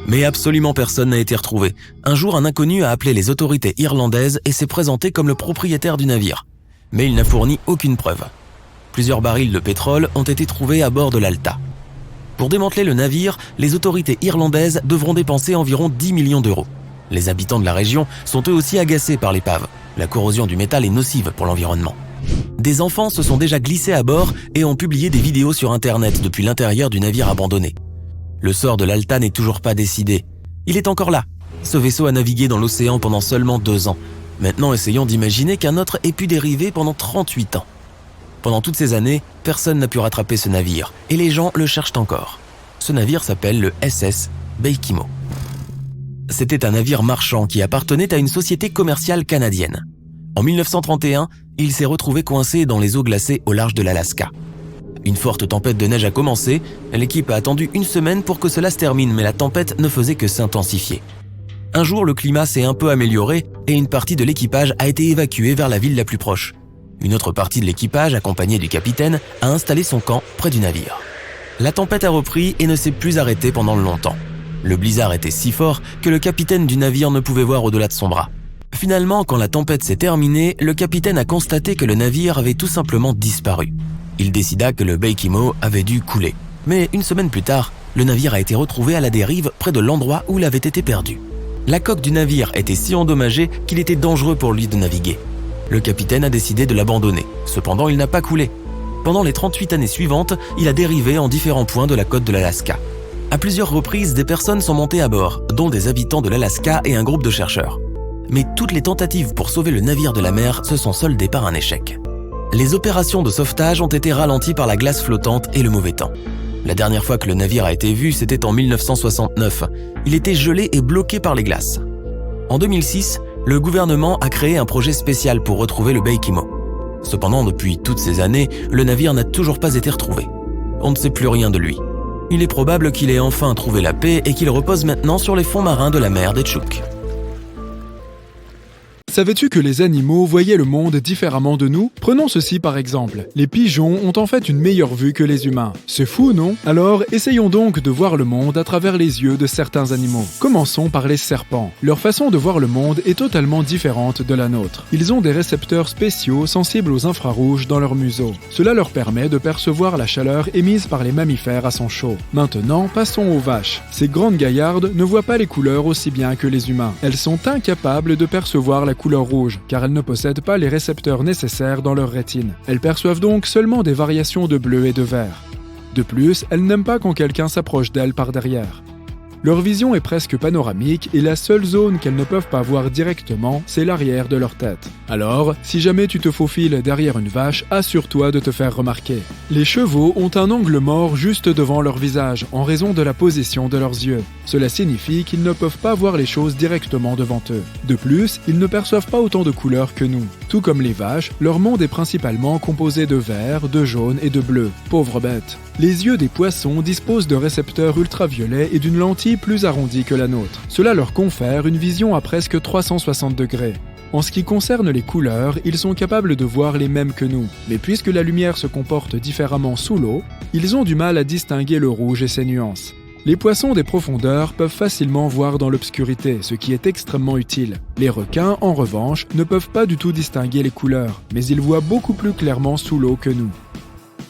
Mais absolument personne n'a été retrouvé. Un jour, un inconnu a appelé les autorités irlandaises et s'est présenté comme le propriétaire du navire. Mais il n'a fourni aucune preuve. Plusieurs barils de pétrole ont été trouvés à bord de l'Alta. Pour démanteler le navire, les autorités irlandaises devront dépenser environ 10 millions d'euros. Les habitants de la région sont eux aussi agacés par l'épave. La corrosion du métal est nocive pour l'environnement. Des enfants se sont déjà glissés à bord et ont publié des vidéos sur Internet depuis l'intérieur du navire abandonné. Le sort de l'Alta n'est toujours pas décidé. Il est encore là. Ce vaisseau a navigué dans l'océan pendant seulement 2 ans. Maintenant, essayons d'imaginer qu'un autre ait pu dériver pendant 38 ans. Pendant toutes ces années, personne n'a pu rattraper ce navire et les gens le cherchent encore. Ce navire s'appelle le SS Beikimo. C'était un navire marchand qui appartenait à une société commerciale canadienne. En 1931, il s'est retrouvé coincé dans les eaux glacées au large de l'Alaska. Une forte tempête de neige a commencé, l'équipe a attendu 1 semaine pour que cela se termine, mais la tempête ne faisait que s'intensifier. Un jour, le climat s'est un peu amélioré et une partie de l'équipage a été évacuée vers la ville la plus proche. Une autre partie de l'équipage, accompagnée du capitaine, a installé son camp près du navire. La tempête a repris et ne s'est plus arrêtée pendant longtemps. Le blizzard était si fort que le capitaine du navire ne pouvait voir au-delà de son bras. Finalement, quand la tempête s'est terminée, le capitaine a constaté que le navire avait tout simplement disparu. Il décida que le Beikimo avait dû couler. Mais 1 semaine plus tard, le navire a été retrouvé à la dérive près de l'endroit où il avait été perdu. La coque du navire était si endommagée qu'il était dangereux pour lui de naviguer. Le capitaine a décidé de l'abandonner. Cependant, il n'a pas coulé. Pendant les 38 années suivantes, il a dérivé en différents points de la côte de l'Alaska. À plusieurs reprises, des personnes sont montées à bord, dont des habitants de l'Alaska et un groupe de chercheurs. Mais toutes les tentatives pour sauver le navire de la mer se sont soldées par un échec. Les opérations de sauvetage ont été ralenties par la glace flottante et le mauvais temps. La dernière fois que le navire a été vu, c'était en 1969. Il était gelé et bloqué par les glaces. En 2006, le gouvernement a créé un projet spécial pour retrouver le Beikimo. Cependant, depuis toutes ces années, le navire n'a toujours pas été retrouvé. On ne sait plus rien de lui. Il est probable qu'il ait enfin trouvé la paix et qu'il repose maintenant sur les fonds marins de la mer d'Etchuk. Savais-tu que les animaux voyaient le monde différemment de nous ? Prenons ceci par exemple. Les pigeons ont en fait une meilleure vue que les humains. C'est fou, non ? Alors, essayons donc de voir le monde à travers les yeux de certains animaux. Commençons par les serpents. Leur façon de voir le monde est totalement différente de la nôtre. Ils ont des récepteurs spéciaux sensibles aux infrarouges dans leur museau. Cela leur permet de percevoir la chaleur émise par les mammifères à son chaud. Maintenant, passons aux vaches. Ces grandes gaillardes ne voient pas les couleurs aussi bien que les humains. Elles sont incapables de percevoir la couleur rouge, car elles ne possèdent pas les récepteurs nécessaires dans leur rétine. Elles perçoivent donc seulement des variations de bleu et de vert. De plus, elles n'aiment pas quand quelqu'un s'approche d'elles par derrière. Leur vision est presque panoramique et la seule zone qu'elles ne peuvent pas voir directement, c'est l'arrière de leur tête. Alors, si jamais tu te faufiles derrière une vache, assure-toi de te faire remarquer. Les chevaux ont un angle mort juste devant leur visage, en raison de la position de leurs yeux. Cela signifie qu'ils ne peuvent pas voir les choses directement devant eux. De plus, ils ne perçoivent pas autant de couleurs que nous. Tout comme les vaches, leur monde est principalement composé de vert, de jaune et de bleu. Pauvres bêtes. Les yeux des poissons disposent de récepteurs ultraviolets et d'une lentille plus arrondie que la nôtre. Cela leur confère une vision à presque 360 degrés. En ce qui concerne les couleurs, ils sont capables de voir les mêmes que nous. Mais puisque la lumière se comporte différemment sous l'eau, ils ont du mal à distinguer le rouge et ses nuances. Les poissons des profondeurs peuvent facilement voir dans l'obscurité, ce qui est extrêmement utile. Les requins, en revanche, ne peuvent pas du tout distinguer les couleurs, mais ils voient beaucoup plus clairement sous l'eau que nous.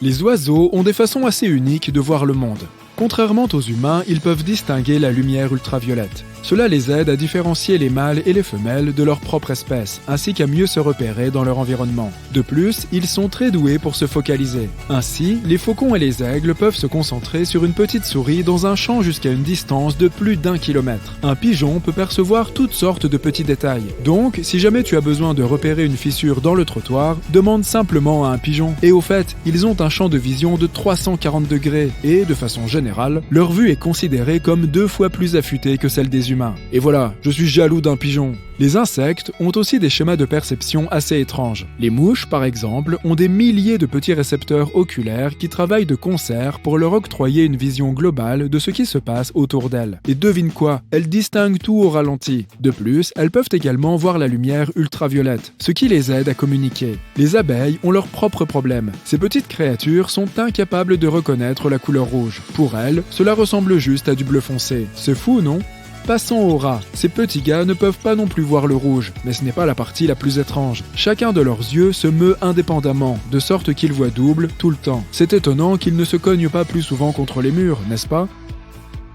Les oiseaux ont des façons assez uniques de voir le monde. Contrairement aux humains, ils peuvent distinguer la lumière ultraviolette. Cela les aide à différencier les mâles et les femelles de leur propre espèce, ainsi qu'à mieux se repérer dans leur environnement. De plus, ils sont très doués pour se focaliser. Ainsi, les faucons et les aigles peuvent se concentrer sur une petite souris dans un champ jusqu'à une distance de plus d'1 kilomètre. Un pigeon peut percevoir toutes sortes de petits détails. Donc, si jamais tu as besoin de repérer une fissure dans le trottoir, demande simplement à un pigeon. Et au fait, ils ont un champ de vision de 340 degrés et, de façon générale, leur vue est considérée comme 2 fois plus affûtée que celle des humains. humains. Et voilà, je suis jaloux d'un pigeon. Les insectes ont aussi des schémas de perception assez étranges. Les mouches, par exemple, ont des milliers de petits récepteurs oculaires qui travaillent de concert pour leur octroyer une vision globale de ce qui se passe autour d'elles. Et devine quoi? Elles distinguent tout au ralenti. De plus, elles peuvent également voir la lumière ultraviolette, ce qui les aide à communiquer. Les abeilles ont leurs propres problèmes. Ces petites créatures sont incapables de reconnaître la couleur rouge. Pour elles, cela ressemble juste à du bleu foncé. C'est fou, non? Passons aux rats. Ces petits gars ne peuvent pas non plus voir le rouge, mais ce n'est pas la partie la plus étrange. Chacun de leurs yeux se meut indépendamment, de sorte qu'ils voient double tout le temps. C'est étonnant qu'ils ne se cognent pas plus souvent contre les murs, n'est-ce pas?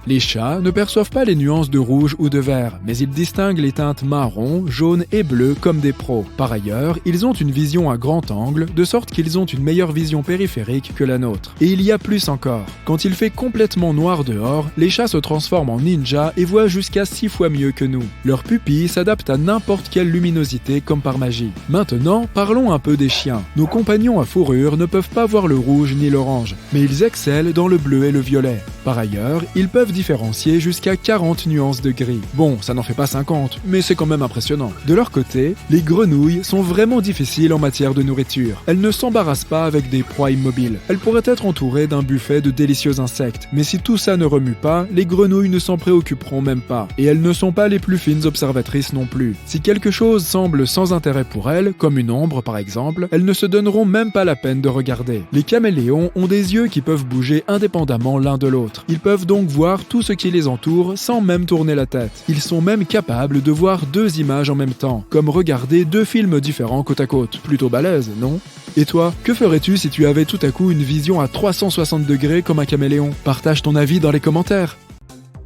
Les chats ne perçoivent pas les nuances de rouge ou de vert, mais ils distinguent les teintes marron, jaune et bleu comme des pros. Par ailleurs, ils ont une vision à grand angle, de sorte qu'ils ont une meilleure vision périphérique que la nôtre. Et il y a plus encore. Quand il fait complètement noir dehors, les chats se transforment en ninjas et voient jusqu'à 6 fois mieux que nous. Leurs pupilles s'adaptent à n'importe quelle luminosité comme par magie. Maintenant, parlons un peu des chiens. Nos compagnons à fourrure ne peuvent pas voir le rouge ni l'orange, mais ils excellent dans le bleu et le violet. Par ailleurs, ils peuvent différencier jusqu'à 40 nuances de gris. Bon, ça n'en fait pas 50, mais c'est quand même impressionnant. De leur côté, les grenouilles sont vraiment difficiles en matière de nourriture. Elles ne s'embarrassent pas avec des proies immobiles. Elles pourraient être entourées d'un buffet de délicieux insectes, mais si tout ça ne remue pas, les grenouilles ne s'en préoccuperont même pas. Et elles ne sont pas les plus fines observatrices non plus. Si quelque chose semble sans intérêt pour elles, comme une ombre par exemple, elles ne se donneront même pas la peine de regarder. Les caméléons ont des yeux qui peuvent bouger indépendamment l'un de l'autre. Ils peuvent donc voir tout ce qui les entoure sans même tourner la tête. Ils sont même capables de voir 2 images en même temps, comme regarder 2 films différents côte à côte. Plutôt balèze, non? Et toi, que ferais-tu si tu avais tout à coup une vision à 360 degrés comme un caméléon? Partage ton avis dans les commentaires.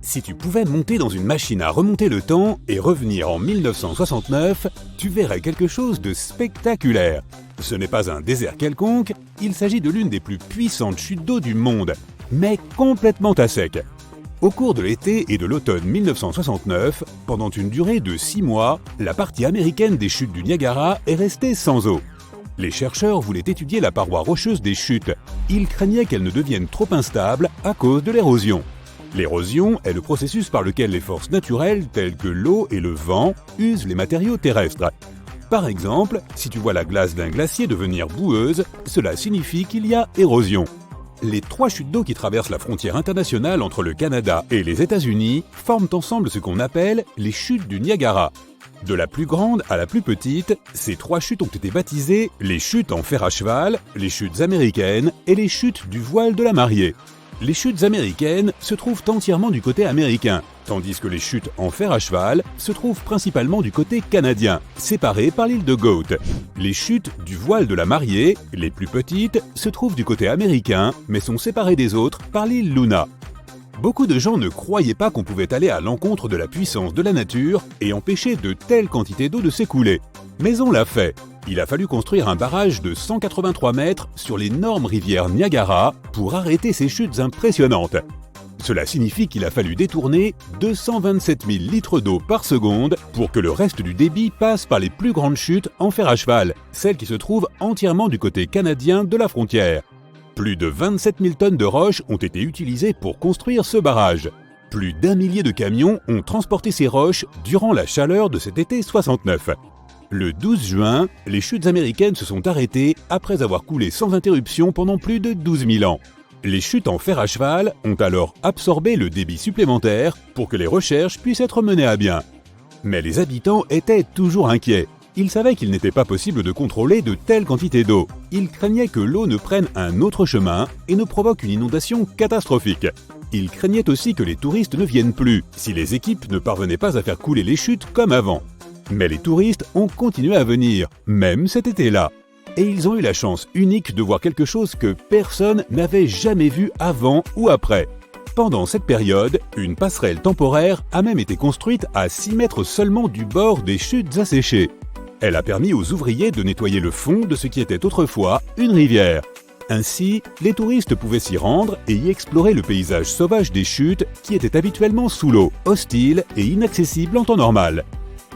Si tu pouvais monter dans une machine à remonter le temps et revenir en 1969, tu verrais quelque chose de spectaculaire. Ce n'est pas un désert quelconque, il s'agit de l'une des plus puissantes chutes d'eau du monde, mais complètement à sec. Au cours de l'été et de l'automne 1969, pendant une durée de 6 mois, la partie américaine des chutes du Niagara est restée sans eau. Les chercheurs voulaient étudier la paroi rocheuse des chutes. Ils craignaient qu'elle ne devienne trop instable à cause de l'érosion. L'érosion est le processus par lequel les forces naturelles telles que l'eau et le vent usent les matériaux terrestres. Par exemple, si tu vois la glace d'un glacier devenir boueuse, cela signifie qu'il y a érosion. Les 3 chutes d'eau qui traversent la frontière internationale entre le Canada et les États-Unis forment ensemble ce qu'on appelle les chutes du Niagara. De la plus grande à la plus petite, ces 3 chutes ont été baptisées les chutes en fer à cheval, les chutes américaines et les chutes du voile de la mariée. Les chutes américaines se trouvent entièrement du côté américain, tandis que les chutes en fer à cheval se trouvent principalement du côté canadien, séparées par l'île de Goat. Les chutes du voile de la mariée, les plus petites, se trouvent du côté américain, mais sont séparées des autres par l'île Luna. Beaucoup de gens ne croyaient pas qu'on pouvait aller à l'encontre de la puissance de la nature et empêcher de telles quantités d'eau de s'écouler. Mais on l'a fait. Il a fallu construire un barrage de 183 mètres sur l'énorme rivière Niagara pour arrêter ces chutes impressionnantes. Cela signifie qu'il a fallu détourner 227 000 litres d'eau par seconde pour que le reste du débit passe par les plus grandes chutes en fer à cheval, celles qui se trouvent entièrement du côté canadien de la frontière. Plus de 27 000 tonnes de roches ont été utilisées pour construire ce barrage. Plus d'1 millier de camions ont transporté ces roches durant la chaleur de cet été 69. Le 12 juin, les chutes américaines se sont arrêtées après avoir coulé sans interruption pendant plus de 12 000 ans. Les chutes en fer à cheval ont alors absorbé le débit supplémentaire pour que les recherches puissent être menées à bien. Mais les habitants étaient toujours inquiets. Ils savaient qu'il n'était pas possible de contrôler de telles quantités d'eau. Ils craignaient que l'eau ne prenne un autre chemin et ne provoque une inondation catastrophique. Ils craignaient aussi que les touristes ne viennent plus, si les équipes ne parvenaient pas à faire couler les chutes comme avant. Mais les touristes ont continué à venir, même cet été-là. Et ils ont eu la chance unique de voir quelque chose que personne n'avait jamais vu avant ou après. Pendant cette période, une passerelle temporaire a même été construite à 6 mètres seulement du bord des chutes asséchées. Elle a permis aux ouvriers de nettoyer le fond de ce qui était autrefois une rivière. Ainsi, les touristes pouvaient s'y rendre et y explorer le paysage sauvage des chutes qui étaient habituellement sous l'eau, hostile et inaccessible en temps normal.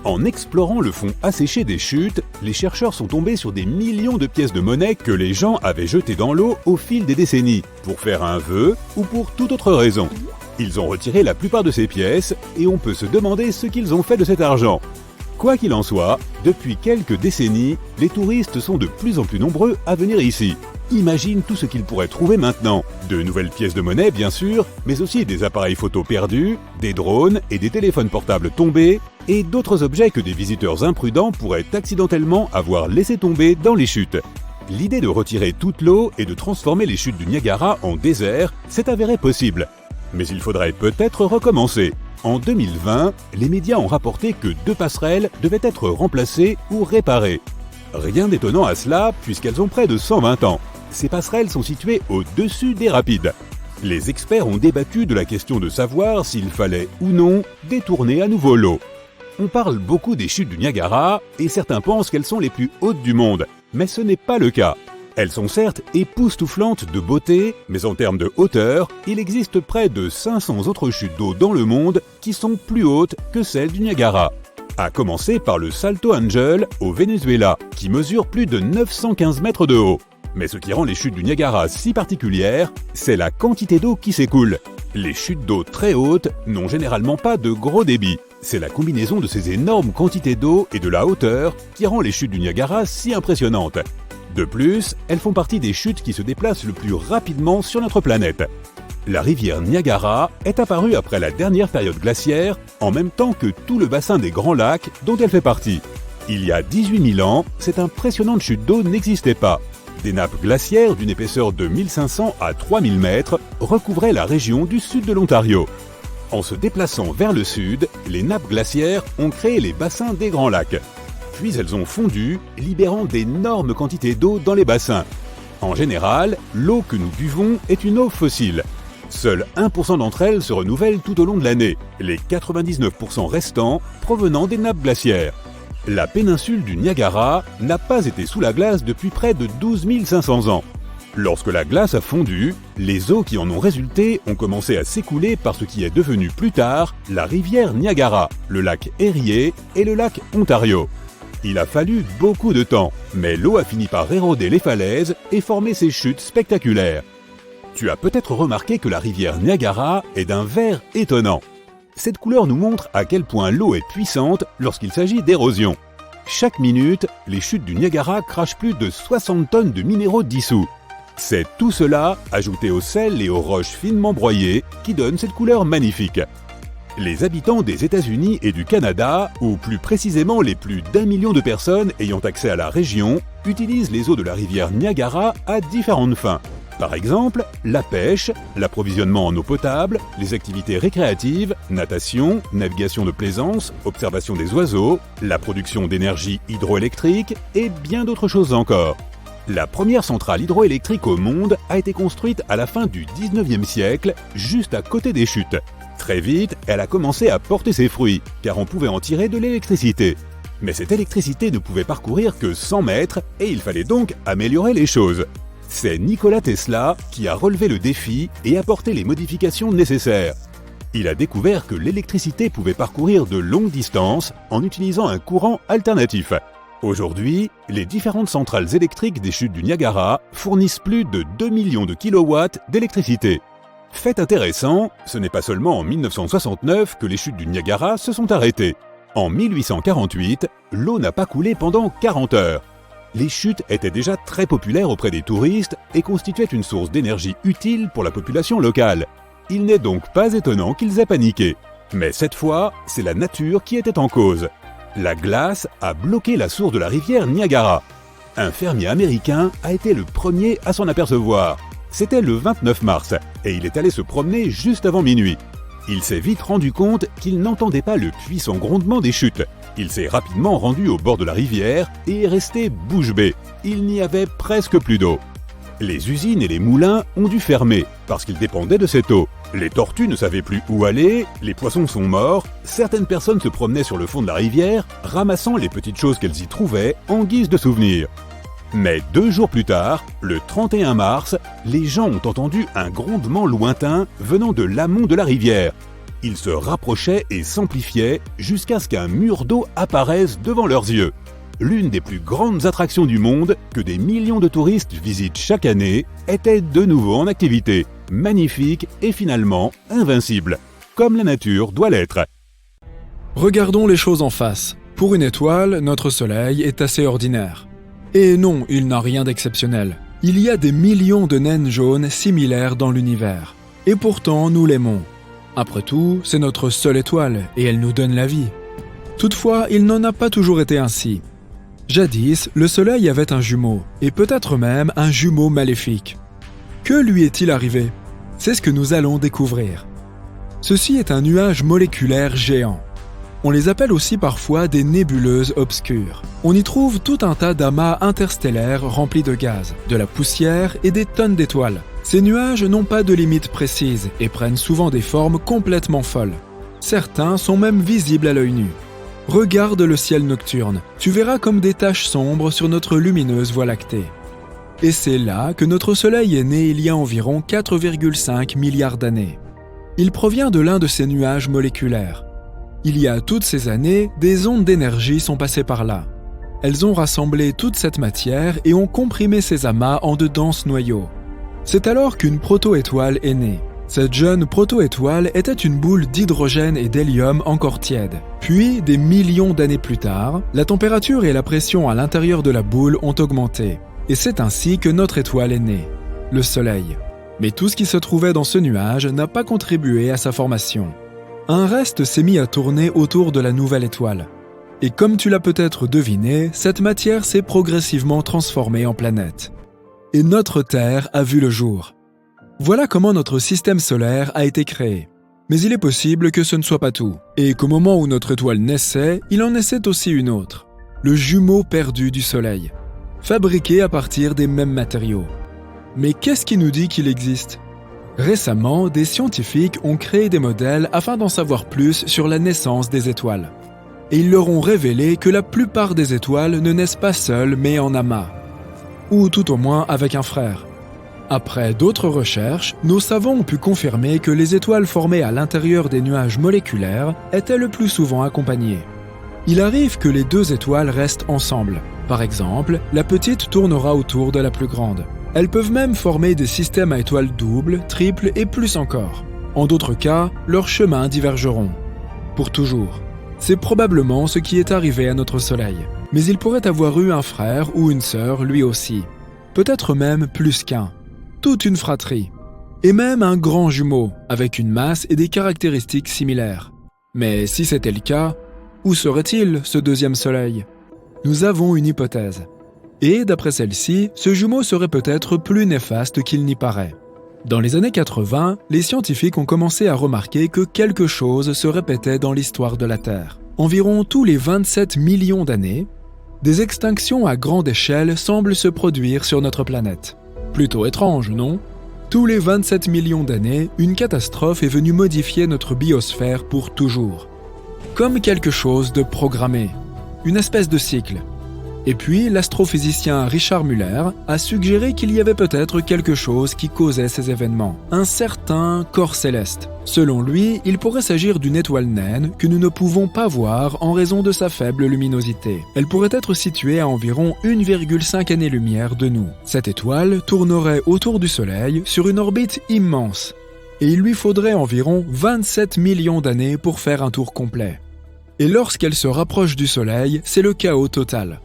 En explorant le fond asséché des chutes, les chercheurs sont tombés sur des millions de pièces de monnaie que les gens avaient jetées dans l'eau au fil des décennies, pour faire un vœu ou pour toute autre raison. Ils ont retiré la plupart de ces pièces et on peut se demander ce qu'ils ont fait de cet argent. Quoi qu'il en soit, depuis quelques décennies, les touristes sont de plus en plus nombreux à venir ici. Imagine tout ce qu'ils pourraient trouver maintenant. De nouvelles pièces de monnaie, bien sûr, mais aussi des appareils photo perdus, des drones et des téléphones portables tombés, et d'autres objets que des visiteurs imprudents pourraient accidentellement avoir laissé tomber dans les chutes. L'idée de retirer toute l'eau et de transformer les chutes du Niagara en désert s'est avérée possible. Mais il faudrait peut-être recommencer. En 2020, les médias ont rapporté que 2 passerelles devaient être remplacées ou réparées. Rien d'étonnant à cela puisqu'elles ont près de 120 ans. Ces passerelles sont situées au-dessus des rapides. Les experts ont débattu de la question de savoir s'il fallait ou non détourner à nouveau l'eau. On parle beaucoup des chutes du Niagara et certains pensent qu'elles sont les plus hautes du monde, mais ce n'est pas le cas. Elles sont certes époustouflantes de beauté, mais en termes de hauteur, il existe près de 500 autres chutes d'eau dans le monde qui sont plus hautes que celles du Niagara. À commencer par le Salto Ángel au Venezuela, qui mesure plus de 915 mètres de haut. Mais ce qui rend les chutes du Niagara si particulières, c'est la quantité d'eau qui s'écoule. Les chutes d'eau très hautes n'ont généralement pas de gros débit. C'est la combinaison de ces énormes quantités d'eau et de la hauteur qui rend les chutes du Niagara si impressionnantes. De plus, elles font partie des chutes qui se déplacent le plus rapidement sur notre planète. La rivière Niagara est apparue après la dernière période glaciaire, en même temps que tout le bassin des Grands Lacs dont elle fait partie. Il y a 18 000 ans, cette impressionnante chute d'eau n'existait pas. Des nappes glaciaires d'une épaisseur de 1500 à 3000 mètres recouvraient la région du sud de l'Ontario. En se déplaçant vers le sud, les nappes glaciaires ont créé les bassins des Grands Lacs. Puis elles ont fondu, libérant d'énormes quantités d'eau dans les bassins. En général, l'eau que nous buvons est une eau fossile. Seuls 1% d'entre elles se renouvellent tout au long de l'année, les 99% restants provenant des nappes glaciaires. La péninsule du Niagara n'a pas été sous la glace depuis près de 12 500 ans. Lorsque la glace a fondu, les eaux qui en ont résulté ont commencé à s'écouler par ce qui est devenu plus tard la rivière Niagara, le lac Erie et le lac Ontario. Il a fallu beaucoup de temps, mais l'eau a fini par éroder les falaises et former ces chutes spectaculaires. Tu as peut-être remarqué que la rivière Niagara est d'un vert étonnant. Cette couleur nous montre à quel point l'eau est puissante lorsqu'il s'agit d'érosion. Chaque minute, les chutes du Niagara crachent plus de 60 tonnes de minéraux dissous. C'est tout cela, ajouté au sel et aux roches finement broyées, qui donne cette couleur magnifique. Les habitants des États-Unis et du Canada, ou plus précisément les plus d'1 million de personnes ayant accès à la région, utilisent les eaux de la rivière Niagara à différentes fins. Par exemple, la pêche, l'approvisionnement en eau potable, les activités récréatives, natation, navigation de plaisance, observation des oiseaux, la production d'énergie hydroélectrique et bien d'autres choses encore. La première centrale hydroélectrique au monde a été construite à la fin du 19e siècle, juste à côté des chutes. Très vite, elle a commencé à porter ses fruits, car on pouvait en tirer de l'électricité. Mais cette électricité ne pouvait parcourir que 100 mètres et il fallait donc améliorer les choses. C'est Nikola Tesla qui a relevé le défi et apporté les modifications nécessaires. Il a découvert que l'électricité pouvait parcourir de longues distances en utilisant un courant alternatif. Aujourd'hui, les différentes centrales électriques des chutes du Niagara fournissent plus de 2 millions de kilowatts d'électricité. Fait intéressant, ce n'est pas seulement en 1969 que les chutes du Niagara se sont arrêtées. En 1848, l'eau n'a pas coulé pendant 40 heures. Les chutes étaient déjà très populaires auprès des touristes et constituaient une source d'énergie utile pour la population locale. Il n'est donc pas étonnant qu'ils aient paniqué. Mais cette fois, c'est la nature qui était en cause. La glace a bloqué la source de la rivière Niagara. Un fermier américain a été le premier à s'en apercevoir. C'était le 29 mars et il est allé se promener juste avant minuit. Il s'est vite rendu compte qu'il n'entendait pas le puissant grondement des chutes. Il s'est rapidement rendu au bord de la rivière et est resté bouche bée. Il n'y avait presque plus d'eau. Les usines et les moulins ont dû fermer parce qu'ils dépendaient de cette eau. Les tortues ne savaient plus où aller, les poissons sont morts, certaines personnes se promenaient sur le fond de la rivière, ramassant les petites choses qu'elles y trouvaient en guise de souvenir. Mais 2 jours plus tard, le 31 mars, les gens ont entendu un grondement lointain venant de l'amont de la rivière. Il se rapprochait et s'amplifiait jusqu'à ce qu'un mur d'eau apparaisse devant leurs yeux. L'une des plus grandes attractions du monde, que des millions de touristes visitent chaque année, était de nouveau en activité. magnifique et finalement invincible, comme la nature doit l'être. Regardons les choses en face. Pour une étoile, notre Soleil est assez ordinaire. Et non, il n'a rien d'exceptionnel. Il y a des millions de naines jaunes similaires dans l'univers. Et pourtant, nous l'aimons. Après tout, c'est notre seule étoile et elle nous donne la vie. Toutefois, il n'en a pas toujours été ainsi. Jadis, le Soleil avait un jumeau, et peut-être même un jumeau maléfique. Que lui est-il arrivé? C'est ce que nous allons découvrir. Ceci est un nuage moléculaire géant. On les appelle aussi parfois des nébuleuses obscures. On y trouve tout un tas d'amas interstellaires remplis de gaz, de la poussière et des tonnes d'étoiles. Ces nuages n'ont pas de limite précise et prennent souvent des formes complètement folles. Certains sont même visibles à l'œil nu. Regarde le ciel nocturne, tu verras comme des taches sombres sur notre lumineuse Voie lactée. Et c'est là que notre Soleil est né il y a environ 4,5 milliards d'années. Il provient de l'un de ces nuages moléculaires. Il y a toutes ces années, des ondes d'énergie sont passées par là. Elles ont rassemblé toute cette matière et ont comprimé ces amas en de denses noyaux. C'est alors qu'une proto-étoile est née. Cette jeune proto-étoile était une boule d'hydrogène et d'hélium encore tiède. Puis, des millions d'années plus tard, la température et la pression à l'intérieur de la boule ont augmenté. Et c'est ainsi que notre étoile est née, le Soleil. Mais tout ce qui se trouvait dans ce nuage n'a pas contribué à sa formation. Un reste s'est mis à tourner autour de la nouvelle étoile. Et comme tu l'as peut-être deviné, cette matière s'est progressivement transformée en planète. Et notre Terre a vu le jour. Voilà comment notre système solaire a été créé. Mais il est possible que ce ne soit pas tout, et qu'au moment où notre étoile naissait, il en naissait aussi une autre, le jumeau perdu du Soleil, fabriqué à partir des mêmes matériaux. Mais qu'est-ce qui nous dit qu'il existe ? Récemment, des scientifiques ont créé des modèles afin d'en savoir plus sur la naissance des étoiles. Et ils leur ont révélé que la plupart des étoiles ne naissent pas seules mais en amas, ou tout au moins avec un frère. Après d'autres recherches, nos savants ont pu confirmer que les étoiles formées à l'intérieur des nuages moléculaires étaient le plus souvent accompagnées. Il arrive que les deux étoiles restent ensemble. Par exemple, la petite tournera autour de la plus grande. Elles peuvent même former des systèmes à étoiles doubles, triples et plus encore. En d'autres cas, leurs chemins divergeront. Pour toujours. C'est probablement ce qui est arrivé à notre Soleil. Mais il pourrait avoir eu un frère ou une sœur lui aussi. Peut-être même plus qu'un. Toute une fratrie. Et même un grand jumeau, avec une masse et des caractéristiques similaires. Mais si c'était le cas, où serait-il, ce deuxième Soleil ? Nous avons une hypothèse. Et d'après celle-ci, ce jumeau serait peut-être plus néfaste qu'il n'y paraît. Dans les années 80, les scientifiques ont commencé à remarquer que quelque chose se répétait dans l'histoire de la Terre. Environ tous les 27 millions d'années, des extinctions à grande échelle semblent se produire sur notre planète. Plutôt étrange, non ? Tous les 27 millions d'années, une catastrophe est venue modifier notre biosphère pour toujours. Comme quelque chose de programmé, une espèce de cycle. Et puis, l'astrophysicien Richard Muller a suggéré qu'il y avait peut-être quelque chose qui causait ces événements, un certain corps céleste. Selon lui, il pourrait s'agir d'une étoile naine que nous ne pouvons pas voir en raison de sa faible luminosité. Elle pourrait être située à environ 1,5 années-lumière de nous. Cette étoile tournerait autour du Soleil sur une orbite immense, et il lui faudrait environ 27 millions d'années pour faire un tour complet. Et lorsqu'elle se rapproche du Soleil, c'est le chaos total.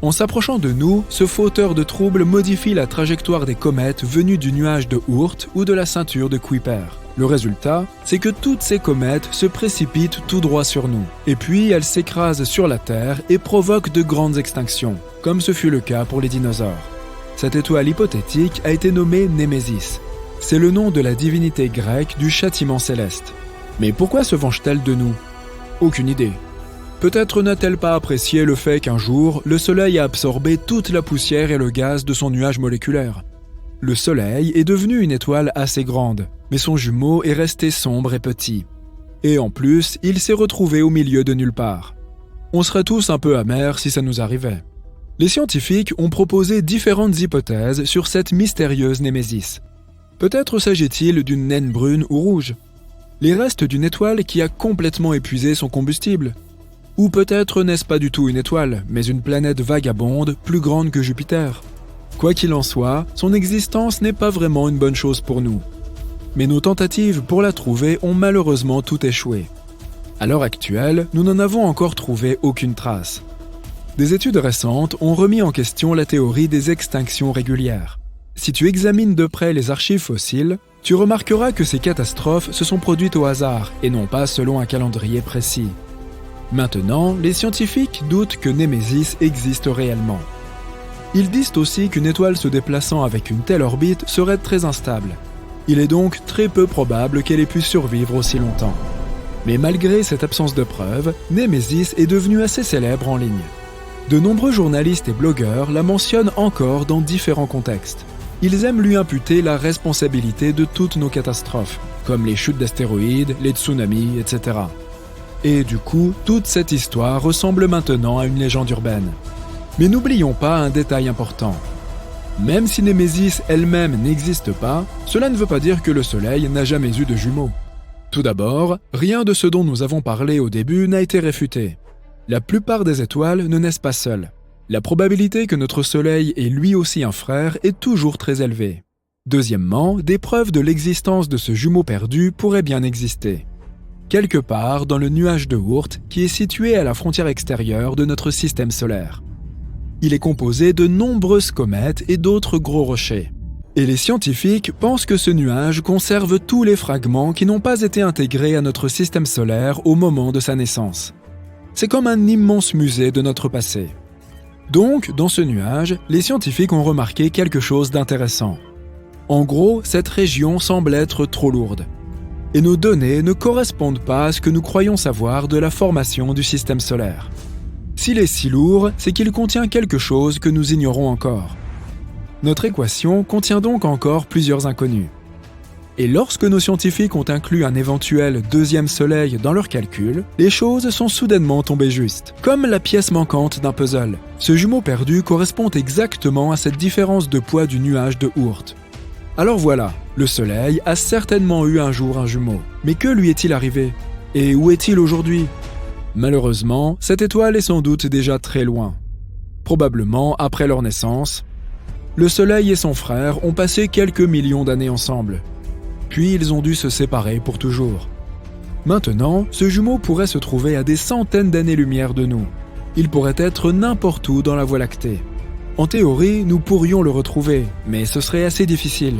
En s'approchant de nous, ce fauteur de troubles modifie la trajectoire des comètes venues du nuage de Oort ou de la ceinture de Kuiper. Le résultat, c'est que toutes ces comètes se précipitent tout droit sur nous. Et puis, elles s'écrasent sur la Terre et provoquent de grandes extinctions, comme ce fut le cas pour les dinosaures. Cette étoile hypothétique a été nommée Némésis. C'est le nom de la divinité grecque du châtiment céleste. Mais pourquoi se venge-t-elle de nous ? Aucune idée. Peut-être n'a-t-elle pas apprécié le fait qu'un jour, le Soleil a absorbé toute la poussière et le gaz de son nuage moléculaire. Le Soleil est devenu une étoile assez grande, mais son jumeau est resté sombre et petit. Et en plus, il s'est retrouvé au milieu de nulle part. On serait tous un peu amers si ça nous arrivait. Les scientifiques ont proposé différentes hypothèses sur cette mystérieuse Némésis. Peut-être s'agit-il d'une naine brune ou rouge. Les restes d'une étoile qui a complètement épuisé son combustible. Ou peut-être n'est-ce pas du tout une étoile, mais une planète vagabonde plus grande que Jupiter. Quoi qu'il en soit, son existence n'est pas vraiment une bonne chose pour nous. mais nos tentatives pour la trouver ont malheureusement toutes échoué. À l'heure actuelle, nous n'en avons encore trouvé aucune trace. Des études récentes ont remis en question la théorie des extinctions régulières. Si tu examines de près les archives fossiles, tu remarqueras que ces catastrophes se sont produites au hasard et non pas selon un calendrier précis. Maintenant, les scientifiques doutent que Némésis existe réellement. Ils disent aussi qu'une étoile se déplaçant avec une telle orbite serait très instable. Il est donc très peu probable qu'elle ait pu survivre aussi longtemps. Mais malgré cette absence de preuves, Némésis est devenue assez célèbre en ligne. De nombreux journalistes et blogueurs la mentionnent encore dans différents contextes. Ils aiment lui imputer la responsabilité de toutes nos catastrophes, comme les chutes d'astéroïdes, les tsunamis, etc. Et du coup, toute cette histoire ressemble maintenant à une légende urbaine. Mais n'oublions pas un détail important. Même si Némésis elle-même n'existe pas, cela ne veut pas dire que le Soleil n'a jamais eu de jumeaux. Tout d'abord, rien de ce dont nous avons parlé au début n'a été réfuté. La plupart des étoiles ne naissent pas seules. La probabilité que notre Soleil ait lui aussi un frère est toujours très élevée. Deuxièmement, des preuves de l'existence de ce jumeau perdu pourraient bien exister. Quelque part dans le nuage de Oort qui est situé à la frontière extérieure de notre système solaire. Il est composé de nombreuses comètes et d'autres gros rochers. Et les scientifiques pensent que ce nuage conserve tous les fragments qui n'ont pas été intégrés à notre système solaire au moment de sa naissance. C'est comme un immense musée de notre passé. Donc, dans ce nuage, les scientifiques ont remarqué quelque chose d'intéressant. En gros, cette région semble être trop lourde. Et nos données ne correspondent pas à ce que nous croyons savoir de la formation du système solaire. S'il est si lourd, c'est qu'il contient quelque chose que nous ignorons encore. Notre équation contient donc encore plusieurs inconnus. Et lorsque nos scientifiques ont inclus un éventuel deuxième soleil dans leurs calculs, les choses sont soudainement tombées justes, comme la pièce manquante d'un puzzle. Ce jumeau perdu correspond exactement à cette différence de poids du nuage de Oort. Alors voilà, le Soleil a certainement eu un jour un jumeau. Mais que lui est-il arrivé? Et où est-il aujourd'hui? Malheureusement, cette étoile est sans doute déjà très loin. Probablement après leur naissance, le Soleil et son frère ont passé quelques millions d'années ensemble. Puis ils ont dû se séparer pour toujours. Maintenant, ce jumeau pourrait se trouver à des centaines d'années-lumière de nous. Il pourrait être n'importe où dans la Voie lactée. En théorie, nous pourrions le retrouver, mais ce serait assez difficile.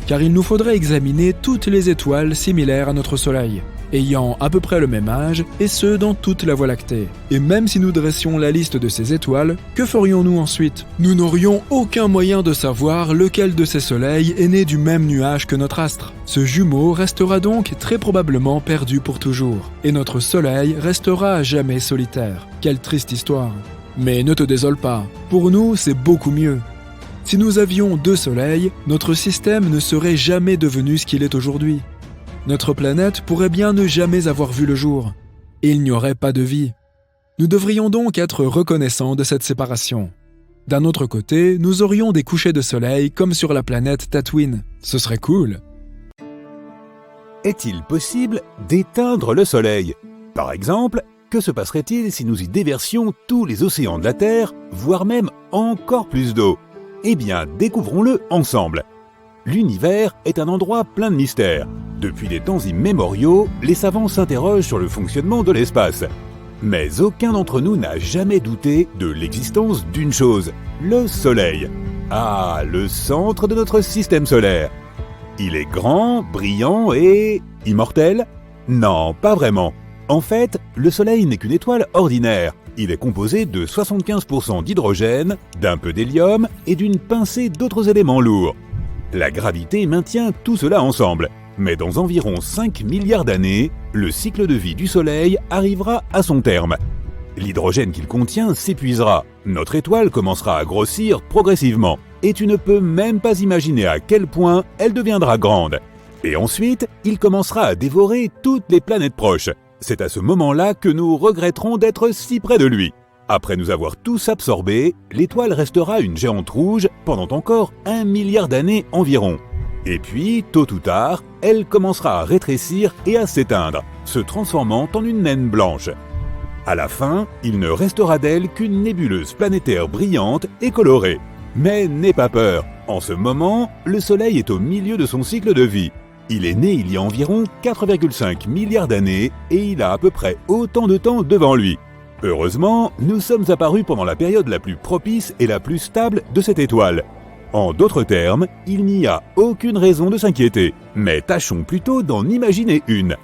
Car il nous faudrait examiner toutes les étoiles similaires à notre Soleil, ayant à peu près le même âge, et ce dans toute la Voie lactée. Et même si nous dressions la liste de ces étoiles, que ferions-nous ensuite? Nous n'aurions aucun moyen de savoir lequel de ces soleils est né du même nuage que notre astre. Ce jumeau restera donc très probablement perdu pour toujours, et notre Soleil restera à jamais solitaire. Quelle triste histoire. Mais ne te désole pas, pour nous c'est beaucoup mieux. Si nous avions deux soleils, notre système ne serait jamais devenu ce qu'il est aujourd'hui. Notre planète pourrait bien ne jamais avoir vu le jour, et il n'y aurait pas de vie. Nous devrions donc être reconnaissants de cette séparation. D'un autre côté, nous aurions des couchers de soleil comme sur la planète Tatooine. Ce serait cool. Est-il possible d'éteindre le Soleil? Par exemple, que se passerait-il si nous y déversions tous les océans de la Terre, voire même encore plus d'eau? Eh bien, découvrons-le ensemble. L'univers est un endroit plein de mystères. Depuis des temps immémoriaux, les savants s'interrogent sur le fonctionnement de l'espace. Mais aucun d'entre nous n'a jamais douté de l'existence d'une chose, le Soleil. Ah, le centre de notre système solaire. Il est grand, brillant et... immortel? Non, pas vraiment. En fait, le Soleil n'est qu'une étoile ordinaire. Il est composé de 75% d'hydrogène, d'un peu d'hélium et d'une pincée d'autres éléments lourds. La gravité maintient tout cela ensemble. Mais dans environ 5 milliards d'années, le cycle de vie du Soleil arrivera à son terme. L'hydrogène qu'il contient s'épuisera. Notre étoile commencera à grossir progressivement. Et tu ne peux même pas imaginer à quel point elle deviendra grande. Et ensuite, il commencera à dévorer toutes les planètes proches. C'est à ce moment-là que nous regretterons d'être si près de lui. Après nous avoir tous absorbés, l'étoile restera une géante rouge pendant encore 1 milliard d'années environ. Et puis, tôt ou tard, elle commencera à rétrécir et à s'éteindre, se transformant en une naine blanche. À la fin, il ne restera d'elle qu'une nébuleuse planétaire brillante et colorée. Mais n'aie pas peur, en ce moment, le Soleil est au milieu de son cycle de vie. Il est né il y a environ 4,5 milliards d'années et il a à peu près autant de temps devant lui. Heureusement, nous sommes apparus pendant la période la plus propice et la plus stable de cette étoile. En d'autres termes, il n'y a aucune raison de s'inquiéter, mais tâchons plutôt d'en imaginer une.